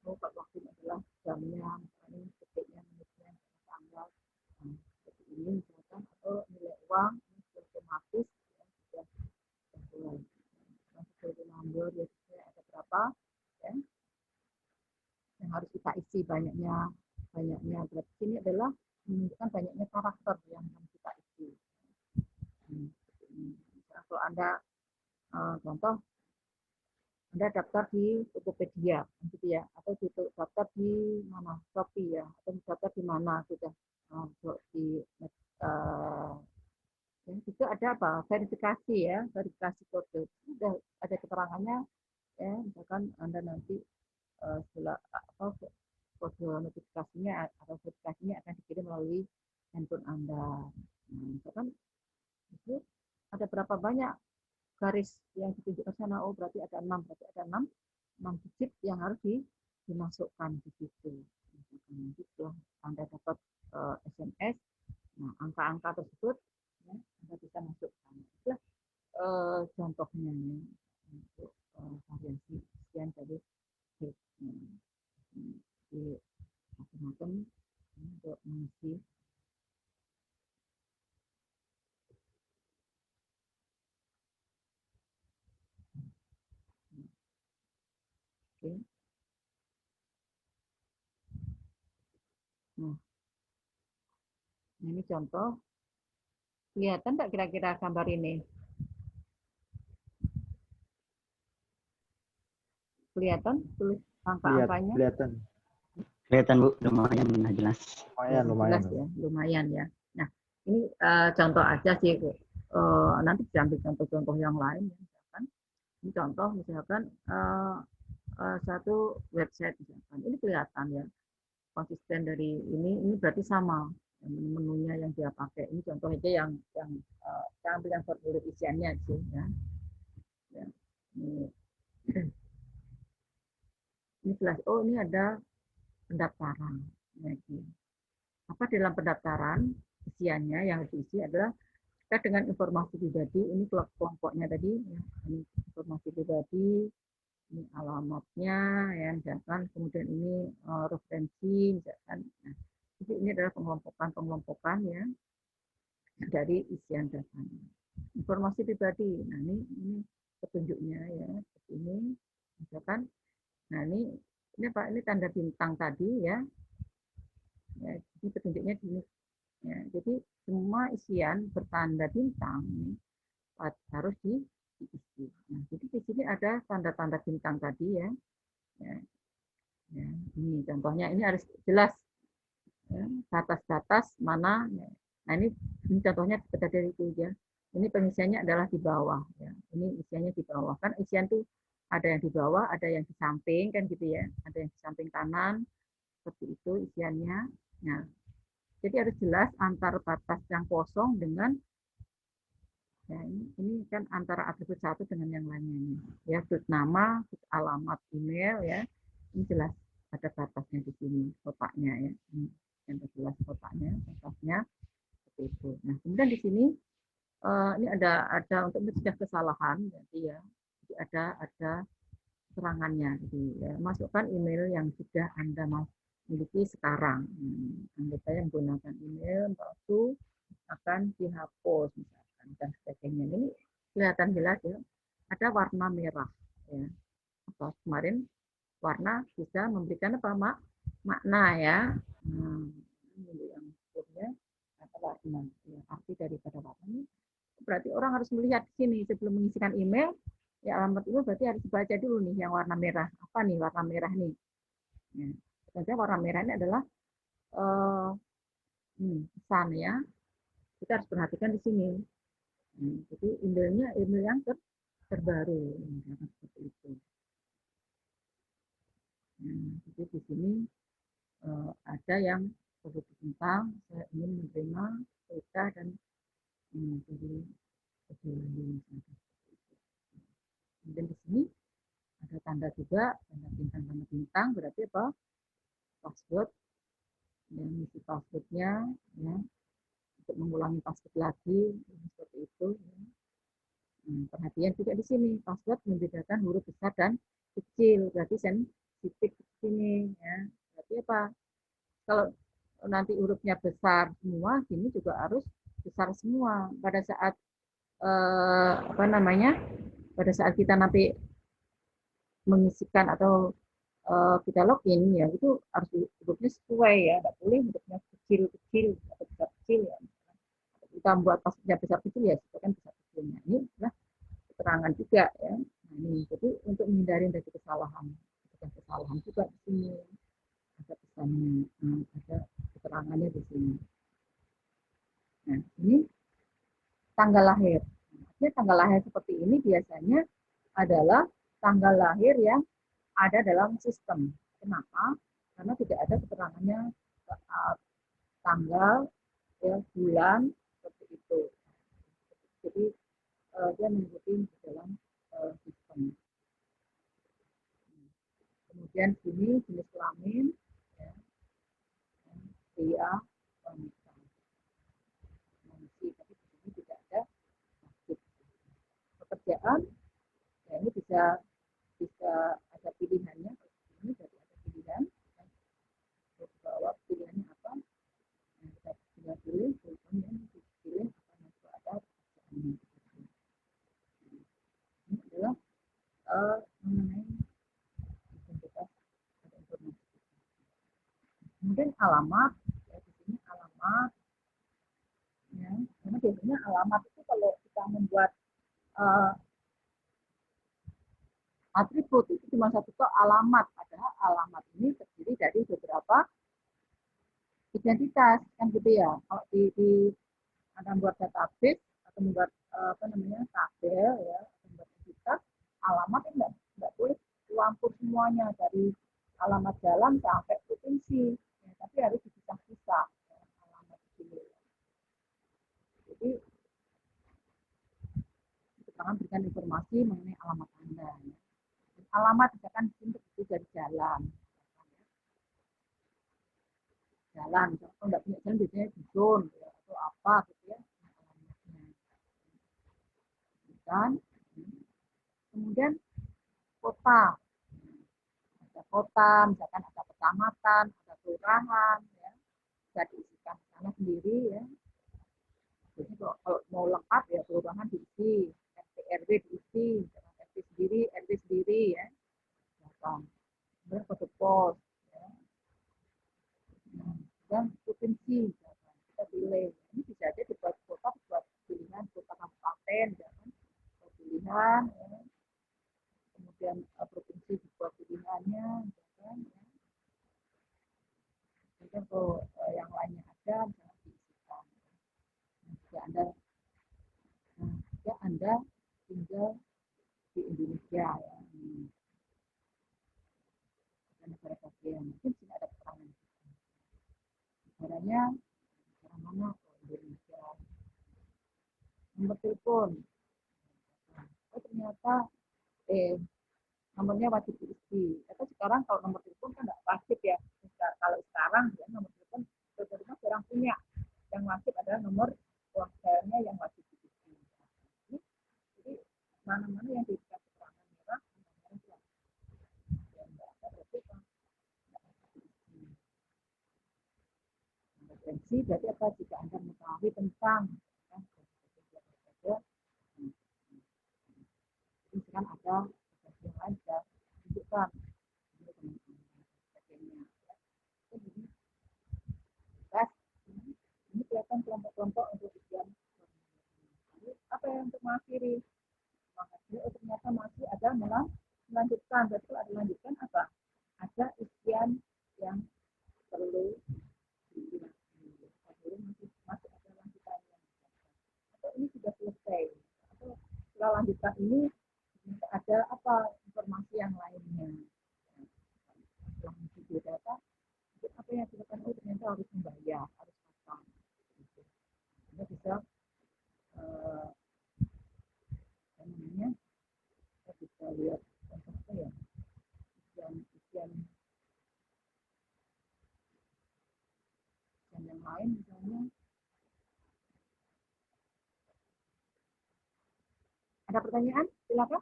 waktu adalah jamnya, misalnya detiknya, menitnya, tanggal, seperti ini misalkan, atau nilai uang ini otomatis ya, sudah sesuai. Sesuai number ya, ada berapa ya, yang harus kita isi banyaknya berarti ini adalah menunjukkan banyaknya karakter yang harus kita isi. Misalnya kalau Anda contoh Anda daftar di Tokopedia gitu ya, atau daftar di mana Shopee ya, atau daftar di mana sudah di yang itu ada apa verifikasi ya, verifikasi kode sudah ada keterangannya ya, misalkan Anda nanti setelah kode notifikasinya atau verifikasinya akan dikirim melalui handphone Anda. Nah, misalkan itu ada berapa banyak garis yang ditunjukkan sana, oh berarti ada 6 digit yang harus dimasukkan di situ. Nanti setelah Anda dapat SMS, nah angka-angka tersebut ya, Anda bisa masukkan. Itulah contohnya ya, untuk variasi sekian dari di macam-macam untuk mengisi. Oke. Nah, ini contoh. Kelihatan tak kira-kira gambar ini? Kelihatan tulis angka-angkanya? Kelihatan Bu, lumayan jelas. Lumayan ya, lumayan ya. Nah, ini contoh aja sih. Nanti diambil contoh-contoh yang lain. Misalkan, ini contoh misalkan satu website misalkan. Ini kelihatan ya, konsisten dari ini berarti sama menunya yang dia pakai. Ini contoh aja yang saya ambil yang formulir isiannya sih ya. Ini jelas. Oh, ini ada pendaftaran. Apa dalam pendaftaran isiannya yang diisi adalah terkait dengan informasi pribadi. Ini kelompoknya tadi, ya, ini informasi pribadi, ini alamatnya, ya, misalkan, kemudian ini referensi, misalkan. Nah, jadi ini adalah pengelompokan ya dari isian datanya. Informasi pribadi, nah ini petunjuknya ya, seperti ini, misalkan. Nah ini Pak, ini tanda bintang tadi ya. Ya, jadi petunjuknya gini. Ya, jadi semua isian bertanda bintang ini harus diisi. Nah, jadi di sini ada tanda-tanda bintang tadi ya. Ya, ya. Ini contohnya, ini harus jelas ya, batas-batas mana. Ya. Nah ini contohnya seperti dari itu ya. Ini pengisiannya adalah di bawah ya. Ini isiannya di bawah, kan isian tuh ada yang di bawah, ada yang di samping kan gitu ya. Ada yang di samping kanan seperti itu isiannya. Nah, jadi harus jelas antar batas yang kosong dengan ya, ini kan antara atribut satu dengan yang lainnya ya, nama, alamat, email ya. Ini jelas ada batasnya di sini kotaknya ya. Ini yang jelas kotaknya, batasnya seperti itu. Nah, kemudian di sini ini ada untuk mencegah kesalahan jadi ya. Jadi ada serangannya. Jadi ya, masukkan email yang sudah Anda miliki sekarang. Anggap saya menggunakan email palsu akan dihapus misalkan dan sebagainya. Ini kelihatan jelas ya. Ada warna merah ya. Atau kemarin warna bisa memberikan apa makna ya. Yang sebetulnya atau warna ya, arti daripada warna ini berarti orang harus melihat di sini sebelum mengisikan email ya, alamat itu berarti harus dibaca dulu nih yang warna merah. Apa nih warna merah nih? Ya. Sebenarnya warna merah ini adalah pesan ya. Kita harus perhatikan di sini. Jadi emailnya email yang terbaru, seperti itu. Jadi di sini ada yang sebut tentang saya ingin menerima berita dan dari lain. Kemudian di sini ada tanda juga, tanda bintang berarti apa? Password, yang isi passwordnya, ya, untuk mengulangi password lagi, seperti itu. Ya. Perhatian juga di sini, password membedakan huruf besar dan kecil, berarti sensitif di sini. Ya. Berarti apa? Kalau nanti hurufnya besar semua, sini juga harus besar semua. Pada saat pada saat kita nanti mengisikan atau kita login ya, itu harus hurufnya sesuai ya, nggak boleh hurufnya kecil-kecil atau besar-kecil ya. Kita buat passwordnya besar-kecil ya, sesuaikan besar-kecilnya. Ini adalah keterangan juga ya. Nah, ini jadi untuk menghindari dari kesalahan juga di sini ada pesannya, ada keterangannya di sini. Nah, ini tanggal lahir. Nah, tanggal lahir seperti ini biasanya adalah tanggal lahir yang ada dalam sistem. Kenapa? Karena tidak ada keterangannya tanggal, ya, bulan, seperti itu. Jadi dia mengikuti di dalam sistem. Kemudian sini jenis kelamin, ya, pria, wanita. Tapi di sini tidak ada masjid. Pekerjaan, ya ini bisa ada pilihannya. Ini jadi ada pilihan. Bahwa pilihannya apa? Nah, kita tinggal pilih, kemudian pilih apa yang ada pekerjaan. Ini adalah mengenai identitas ada informasi. Kemudian alamat, ya, di sini alamat, ya, karena biasanya alamat itu kalau kita membuat atribut itu cuma satu alamat, padahal alamat ini terdiri dari beberapa identitas kan gitu ya. Kalau di Anda membuat database atau membuat tabel ya, atau membuat identitas, alamat enggak boleh campur semuanya dari alamat jalan sampai provinsi, ya, tapi harus dipisah-pisah ya, alamat itu. Jadi kita berikan informasi mengenai alamat Anda. Ya. Alamat misalkan itu dari jalan. Jalan, kalau nggak punya jalan biasanya dusun ya, atau apa gitu ya. Dan kemudian kota, kota, misalkan ada kecamatan, ada kelurahan, ya, bisa diisikan sana sendiri ya. Jadi kalau mau lengkap ya kelurahan diisi, RT RW diisi, RT sendiri, RW sendiri ya. Kemudian kode pos, ya. Dan provinsi, kita pilih. Ini bisa aja dibuat kota, dibuat pilihan kota kabupaten, ya. Pilihan, ya. Kemudian provinsi dibuat pilihannya, ya. Kemudian kalau yang lainnya ada, misalnya diisikan. Jika Anda tinggal di Indonesia, ya. Negara bagian, mungkin sini ada keterangan. Negaranya negara mana? Indonesia. Nomor telepon. Oh ternyata nomornya wajib diisi. Atau sekarang kalau nomor telepon kan nggak wajib ya. Kalau sekarang ya nomor telepon terutama orang punya. Yang wajib adalah nomor ponstelnya yang wajib diisi. Jadi mana-mana yang diberikan keterangan merah, yang nggak ada berarti kan referensi. Berarti apa? Jika Anda mengetahui tentang misalkan ada yang lain bisa tunjukkan ini kelihatan kelompok-kelompok untuk ujian apa yang untuk mengakhiri ternyata masih ada melanjutkan. Berarti ada melanjutkan apa? Ada ujian yang perlu masih ada lanjutannya atau ini sudah selesai atau setelah lanjutan ini ada apa informasi yang lainnya yang video data apa yang dilakukan ternyata harus membayar harus pasang kita bisa namanya kita bisa lihat apa ya ujian yang lain misalnya ada pertanyaan silakan.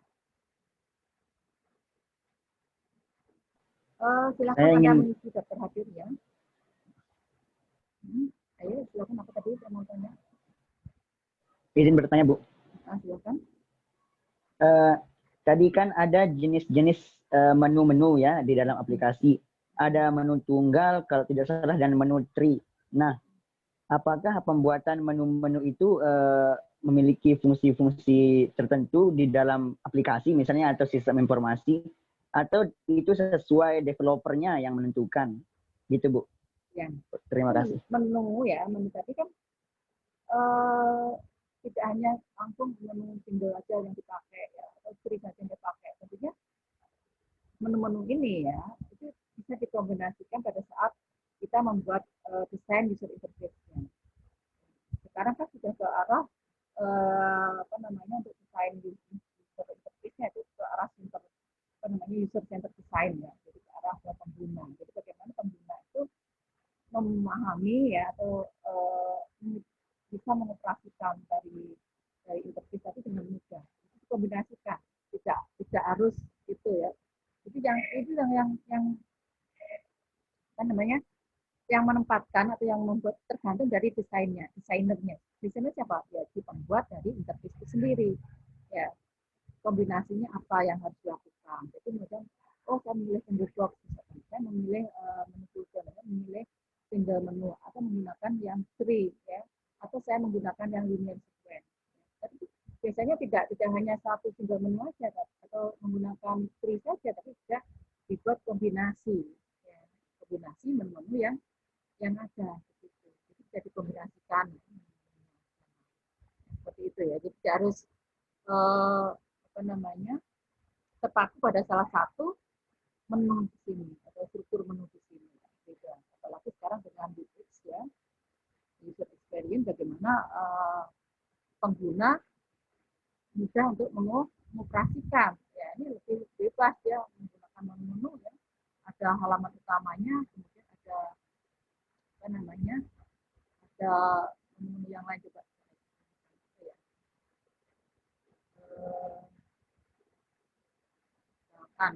Silakan Saya Anda ingin mengisi daftar hadir ya. Ayo silakan apa tadi saya mau tanya. izin bertanya, Bu. Silakan. Tadi kan ada jenis-jenis menu-menu ya di dalam aplikasi. Ada menu tunggal kalau tidak salah dan menu tree. Nah, apakah pembuatan menu-menu itu memiliki fungsi-fungsi tertentu di dalam aplikasi misalnya atau sistem informasi atau itu sesuai developernya yang menentukan gitu Bu? Ya. Terima kasih. Menu ya, menu tadi kan tidak hanya langsung menu single aja yang dipakai ya, atau tree saja yang dipakai. Tentunya menu-menu ini ya itu bisa dikombinasikan pada saat kita membuat desain user interface-nya. Sekarang kan sudah ke arah apa namanya untuk desain user interface-nya itu ke arah user center design ya, jadi ke arah pengguna. Jadi bagaimana pengguna itu memahami ya atau bisa mengoperasikan dari interface tadi dengan mudah. Itu dikombinasikan, tidak harus itu ya. Itu yang apa namanya? Yang menempatkan atau yang membuat tergantung dari desainernya. Desainer siapa? Ya si pembuat dari interface itu sendiri. Ya, kombinasinya apa yang harus dilakukan. Jadi kemudian, saya memilih single box, saya memilih menu filter, memilih single menu, atau menggunakan yang tree, ya, atau saya menggunakan yang linear sequence. Tapi biasanya tidak hanya satu single menu saja, atau menggunakan tree saja, tapi juga dibuat kombinasi, ya, kombinasi menu-menu yang ada. Jadi bisa dikombinasikan seperti itu ya. Jadi harus apa namanya terpaku pada salah satu menu di sini atau struktur menu di sini. Beda. Apalagi sekarang dengan UX ya, user experience bagaimana pengguna mudah untuk mengoperasikan. Ya ini lebih bebas ya menggunakan menu ya. Ada halaman utamanya, kemudian ada apa namanya ada menu yang lain juga. Misalkan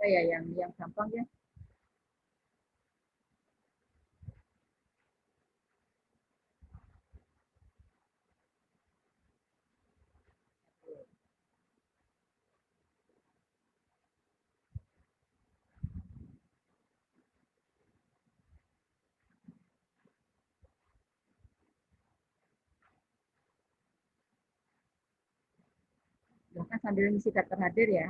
ya yang gampang ya? Bahkan sambil ngisi daftar hadir ya.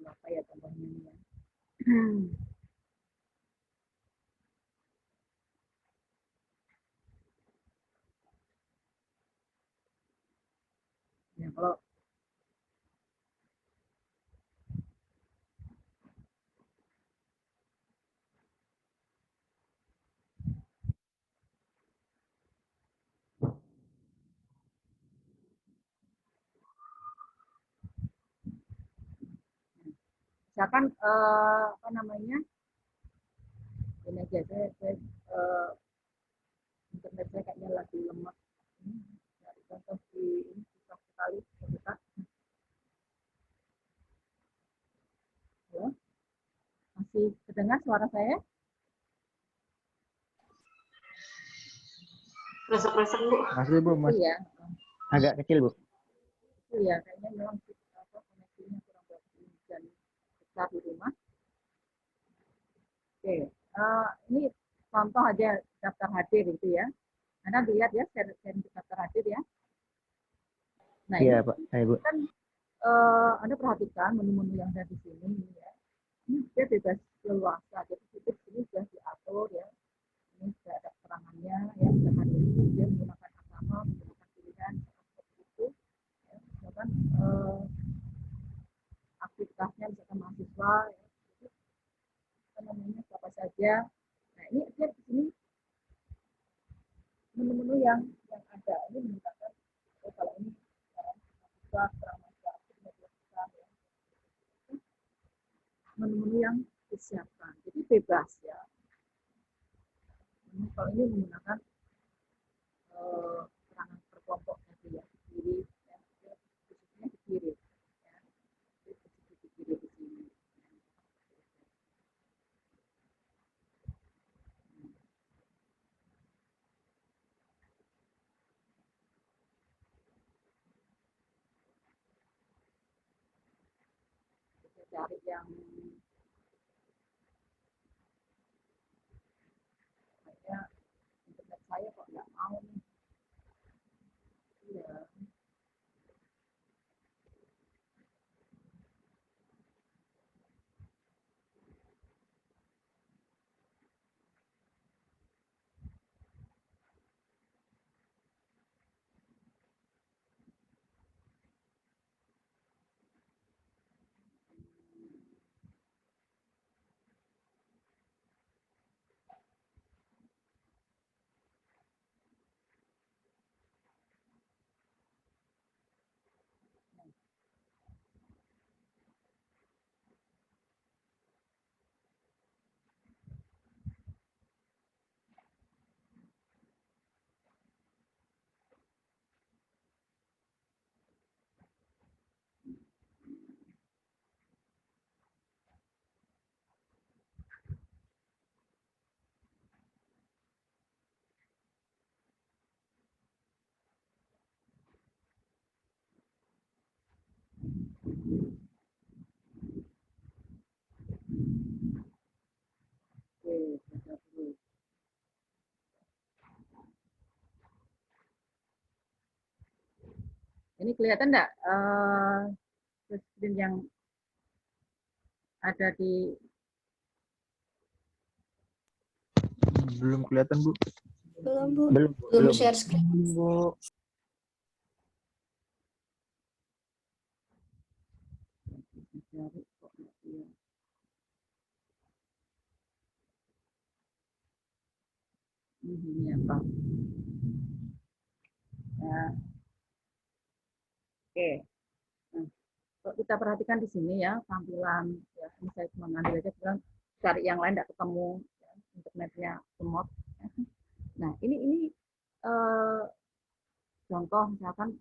Apa ya tambahnya ini ya? Ya, kalau misalkan apa namanya, ini aja saya internet saya kayaknya lagi lemah. Dari contoh di ini susah sekali terbuka. Ya, masih terdengar suara saya? Resek-resek Bu. Masih Bu, Itu ya, agak kecil Bu. itu ya kayaknya memang apa, koneksinya kurang bagus dan besar di rumah. Oke, ini contoh aja daftar hadir itu ya. Anda lihat ya, share daftar hadir ya. Nah, Iya ini Pak, Bu. kan Anda perhatikan menu-menu yang ada di sini ya. Ini dia bebas leluasa, jadi titik ini sudah diatur ya. Ini sudah ada keterangannya ya, misalkan dia menggunakan agama, menggunakan pilihan seperti itu. Ya, misalkan aktivitasnya misalkan mahasiswa, ya, itu, apa namanya siapa saja. Nah ini dia di sini menu-menu yang ada ini menunjukkan kalau ini mahasiswa kurang mahasiswa ya, menu-menu yang disiapkan. Jadi bebas ya. Kalau ini menggunakan keterangan per kelompok tadi ya, kiri, ya, khususnya di kiri, ya, di kiri di sini. Kita cari yang kayaknya internet saya kok nggak mau nih. Iya. Oke, baca dulu. Ini kelihatan enggak screen yang ada di Belum kelihatan Bu. Belum, Bu. Belum. share screen, Bu. cari kok nggak dia. Ini apa? Ya, oke. Nah, kalau kita perhatikan di sini ya tampilan ya, ini saya cuma ngambil aja bilang cari yang lain tidak ketemu ya, internetnya semut. Nah ini eh, contoh misalkan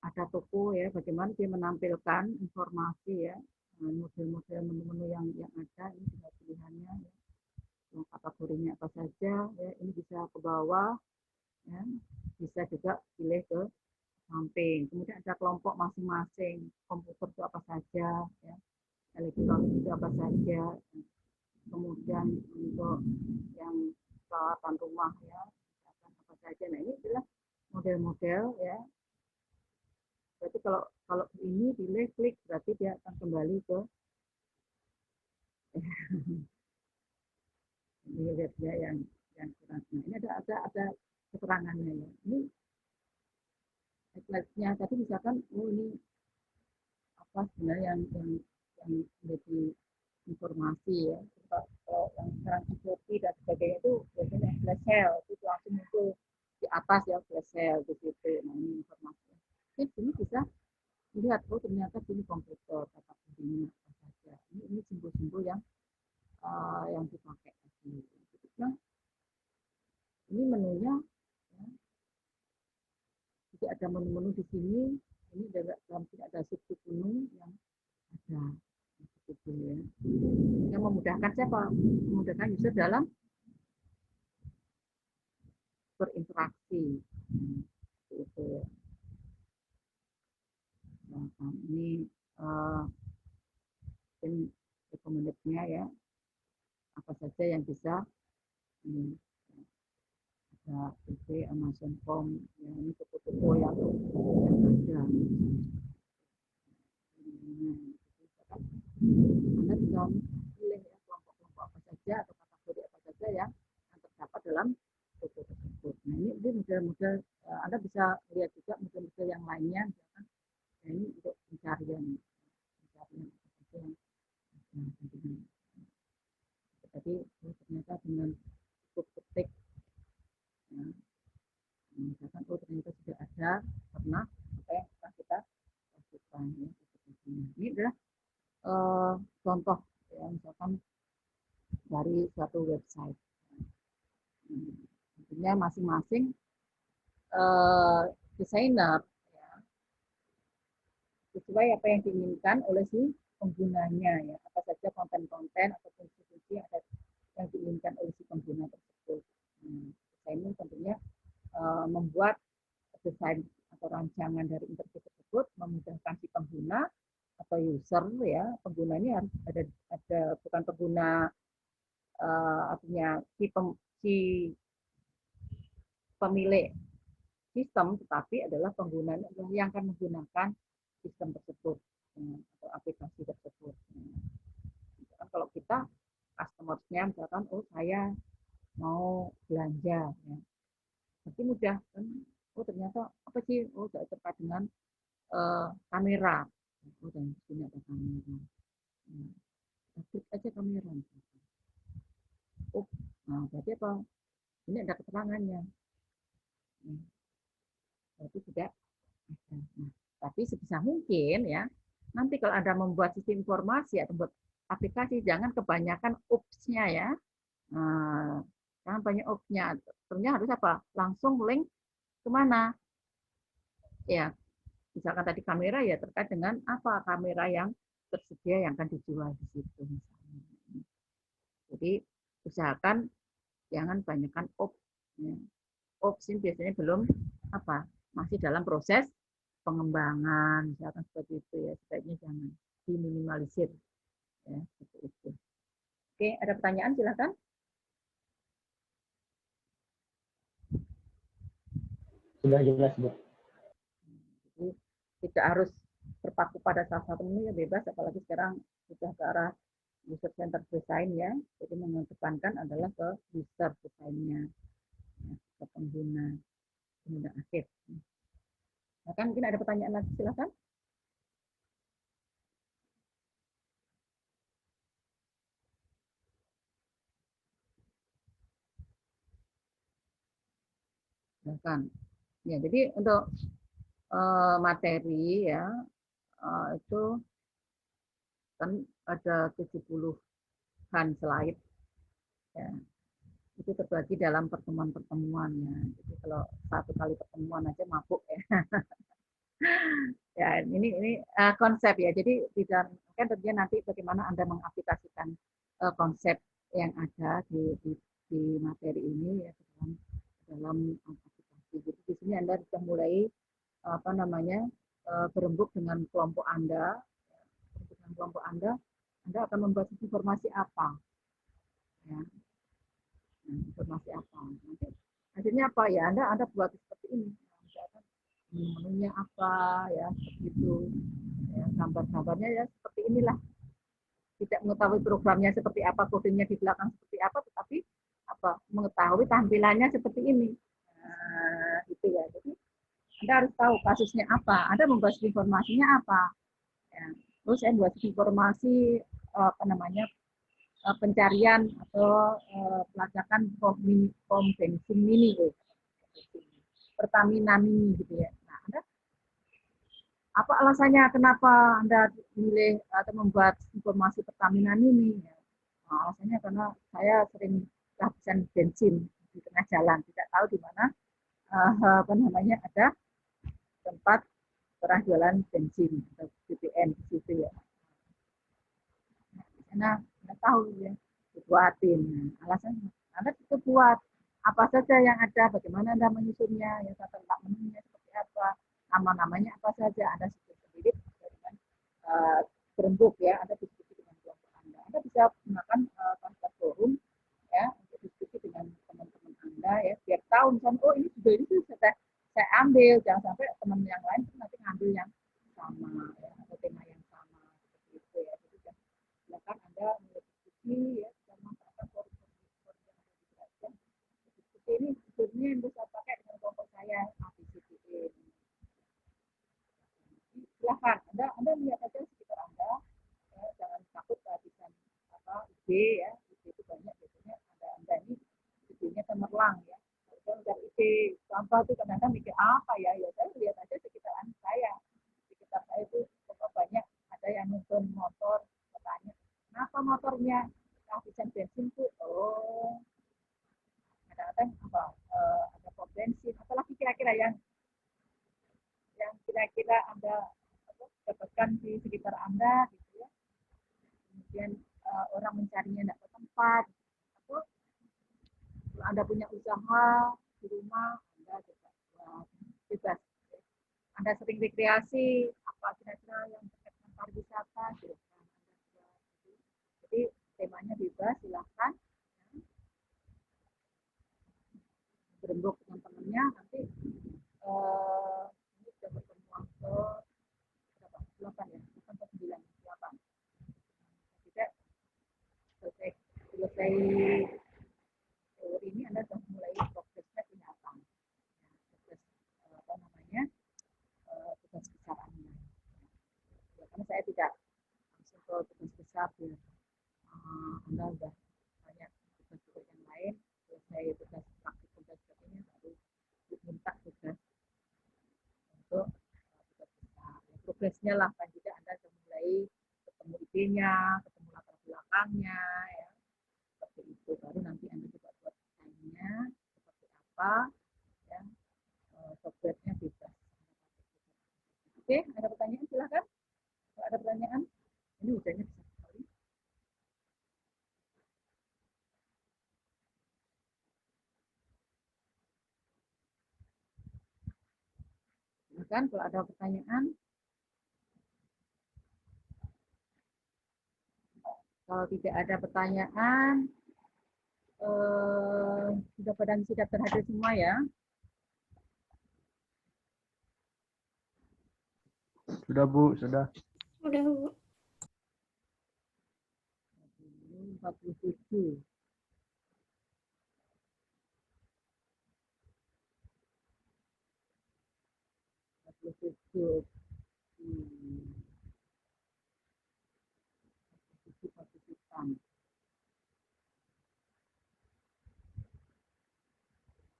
ada toko ya, bagaimana dia menampilkan informasi ya, model-model menu-menu yang ada, ini juga pilihannya ya, kategorinya apa saja ya, ini bisa ke bawah ya, bisa juga pilih ke samping. Kemudian ada kelompok masing-masing, komputer itu apa saja ya, elektronik itu apa saja, kemudian untuk yang peralatan rumah ya, apa saja. Nah ini adalah model-model ya. Berarti kalau kalau ini pilih klik berarti dia akan kembali ke ini lihat ya yang kurang. Nah, ini ada keterangannya ya. Ini headlight-nya tadi misalkan oh ini apa sebenarnya yang menjadi informasi ya. Kalau yang sekarang IoT dan sebagainya itu biasanya flash sale itu langsung muncul di atas ya flash sale di situ. Nah ini informasi. Jadi ini bisa dilihat oh ternyata ini komputer kata kuncinya apa saja. Ini simbol-simbol yang dipakai tadi. Nah, ini menunya ya, jadi ada menu-menu di sini. Ini dalam tidak ada subsidi menu yang ada gitu ya. Yang memudahkan siapa? Memudahkan user dalam berinteraksi. Itu ya. Nah, ini recommended-nya ya. Apa saja yang bisa ini ada TV, Amazon.com, ya ini toko-toko yang ada. Anda bisa pilih ya kelompok-kelompok apa saja atau kategori apa saja yang terdapat dalam toko tersebut. Nah ini model-model Anda bisa lihat juga model-model yang lainnya, misalkan nah, ini untuk pencarian apa saja yang jadi ternyata dengan cukup ketik ya, misalkan oh ternyata sudah ada pernah apa yang pernah kita lakukan ya. Ini adalah contoh ya misalkan dari suatu website. Tentunya masing-masing desainer ya, sesuai apa yang diinginkan oleh si penggunanya ya apa saja konten-konten atau fungsi-fungsi yang diinginkan oleh si pengguna tersebut. Desainer tentunya membuat desain atau rancangan dari interface tersebut memudahkan si pengguna atau user ya penggunanya harus ada bukan pengguna artinya si pemilik sistem tetapi adalah penggunanya yang akan menggunakan sistem tersebut atau aplikasi tersebut. Misalkan kalau kita customer-nya misalkan oh saya mau belanja ya. Tapi mudah kan oh ternyata apa sih oh terkait dengan kamera oh dan punya kamera klik aja kamera oh nah berarti apa ini ada keterangannya berarti tidak ada nah, tapi sebisa mungkin ya nanti kalau Anda membuat sistem informasi atau membuat aplikasi jangan kebanyakan ops-nya ya nah, jangan banyak ops-nya ternyata harus apa langsung link kemana ya misalkan tadi kamera ya terkait dengan apa kamera yang tersedia yang akan dijual di situ misalnya. Jadi usahakan jangan banyakkan ops. Ya. Ops ini biasanya belum apa masih dalam proses pengembangan misalkan seperti itu ya sebaiknya jangan diminimalisir ya seperti itu. Oke ada pertanyaan silakan. Sudah jelas, Bu. Jadi tidak harus berpaku pada salah satu menu ya bebas apalagi sekarang sudah ke arah user center design ya jadi mengedepankan adalah ke user desainnya ya, ke pengguna akhir. Nah, kan mungkin ada pertanyaan lagi silakan. Ya kan. Ya, jadi untuk materi ya itu kan ada 70-an slide ya. Itu terbagi dalam pertemuan-pertemuan ya. Jadi kalau satu kali pertemuan aja mabuk ya. Ya, ini konsep ya. Jadi tidak kan tentunya nanti bagaimana Anda mengaplikasikan konsep yang ada di materi ini ya dalam aplikasi. Jadi di sini Anda sudah mulai apa namanya berembuk dengan kelompok Anda. Dengan kelompok Anda akan membuat informasi apa? Ya. Nah, informasi apa? Nanti hasilnya apa ya? Anda buat seperti ini. Misalkan menunya apa ya seperti itu. Ya, gambar-gambarnya ya seperti inilah. Tidak mengetahui programnya seperti apa, kodenya di belakang seperti apa, tetapi apa mengetahui tampilannya seperti ini. Nah, itu ya. Jadi Anda harus tahu kasusnya apa. Anda membahas informasinya apa. Ya. Terus saya buat informasi apa namanya pencarian atau pelacakan pom bensin mini, Pertamina mini gitu ya. Nah, Anda apa alasannya kenapa Anda memilih atau membuat informasi Pertamina mini? Nah, alasannya karena saya sering kehabisan bensin di tengah jalan, tidak tahu di mana apa namanya ada tempat jualan bensin atau BBM di situ ya. Karena nggak tahu ya, dibuatin. Nah, alasannya Anda itu buat apa saja yang ada, bagaimana Anda menyusunnya, ya tata letak menunya seperti apa, nama-namanya apa saja, Anda susun sendiri dengan berembuk ya, Anda diskusi dengan kelompok Anda. Anda bisa menggunakan fasilitas forum ya untuk diskusi dengan teman-teman Anda ya, biar tahu misalnya oh ini juga ini saya ambil, jangan sampai teman yang lain nanti ngambil yang sama ya, atau tema yang sama seperti itu ya. Jadi silakan Anda mendiskusi ya sama forum yang ada di diskusi ini sebetulnya yang bisa pakai dengan kelompok saya ABCDE. Silakan Anda lihat saja sekitar Anda ya, jangan takut kehabisan ide ya, ide itu banyak biasanya Anda ini idenya cemerlang ya. Kalau mencari ide sampah itu kadang-kadang mikir apa ya, ya saya lihat aja sekitaran saya. Sekitar saya itu banyak ada yang nonton motor, bertanya kenapa motornya kehabisan bensin tuh? Oh, kadang-kadang apa ada pom bensin, apalagi kira-kira yang kira-kira Anda dapatkan di sekitar Anda gitu ya. Kemudian orang mencarinya tidak ke tempat. Atau kalau Anda punya usaha di rumah, Anda juga bebas. Anda sering rekreasi, apa kira-kira yang terkait dengan pariwisata, silakan Anda. Jadi temanya bebas, silakan berembuk dengan temannya. Nanti ini sudah pertemuan ke 8 ya, 8 ke 9, 8. Tidak selesai teori ini Anda sudah mulai progresnya kelihatan. Progres apa namanya tugas besar Anda. Ya, karena saya tidak langsung ke tugas besar ya. Anda sudah banyak tugas-tugas yang lain, selesai tugas praktik tugas sebagainya baru diminta tugas untuk tugas besar. Ya, progresnya lah kan juga Anda sudah mulai ketemu idenya, ketemu latar belakangnya, ya seperti itu. Baru nanti Anda coba buat desainnya seperti apa, ya software-nya bebas. Oke, ada pertanyaan silahkan. Kalau ada pertanyaan, ini hujannya besar sekali. Silahkan kalau ada pertanyaan. Kalau tidak ada pertanyaan, sudah pada siap terhadir semua ya. Sudah Bu, sudah. Udah, Bu. 47.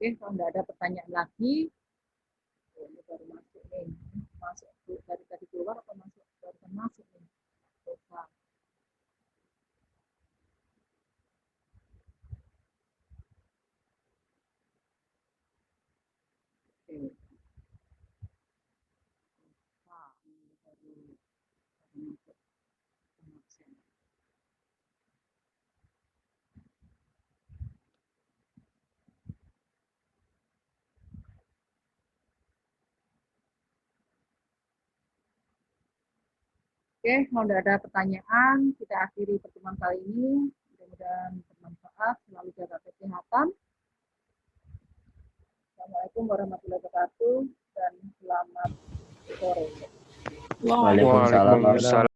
Oke, kalau nggak ada pertanyaan lagi, ini baru masuk nih. Masuk dari tadi keluar atau masuk baru masuk nih? Oke. Nah, ini baru masuk absen. Oke, kalau tidak ada pertanyaan, kita akhiri pertemuan kali ini. Mudah-mudahan bermanfaat, selalu jaga kesehatan. Assalamualaikum warahmatullahi wabarakatuh dan selamat sore. Waalaikumsalam.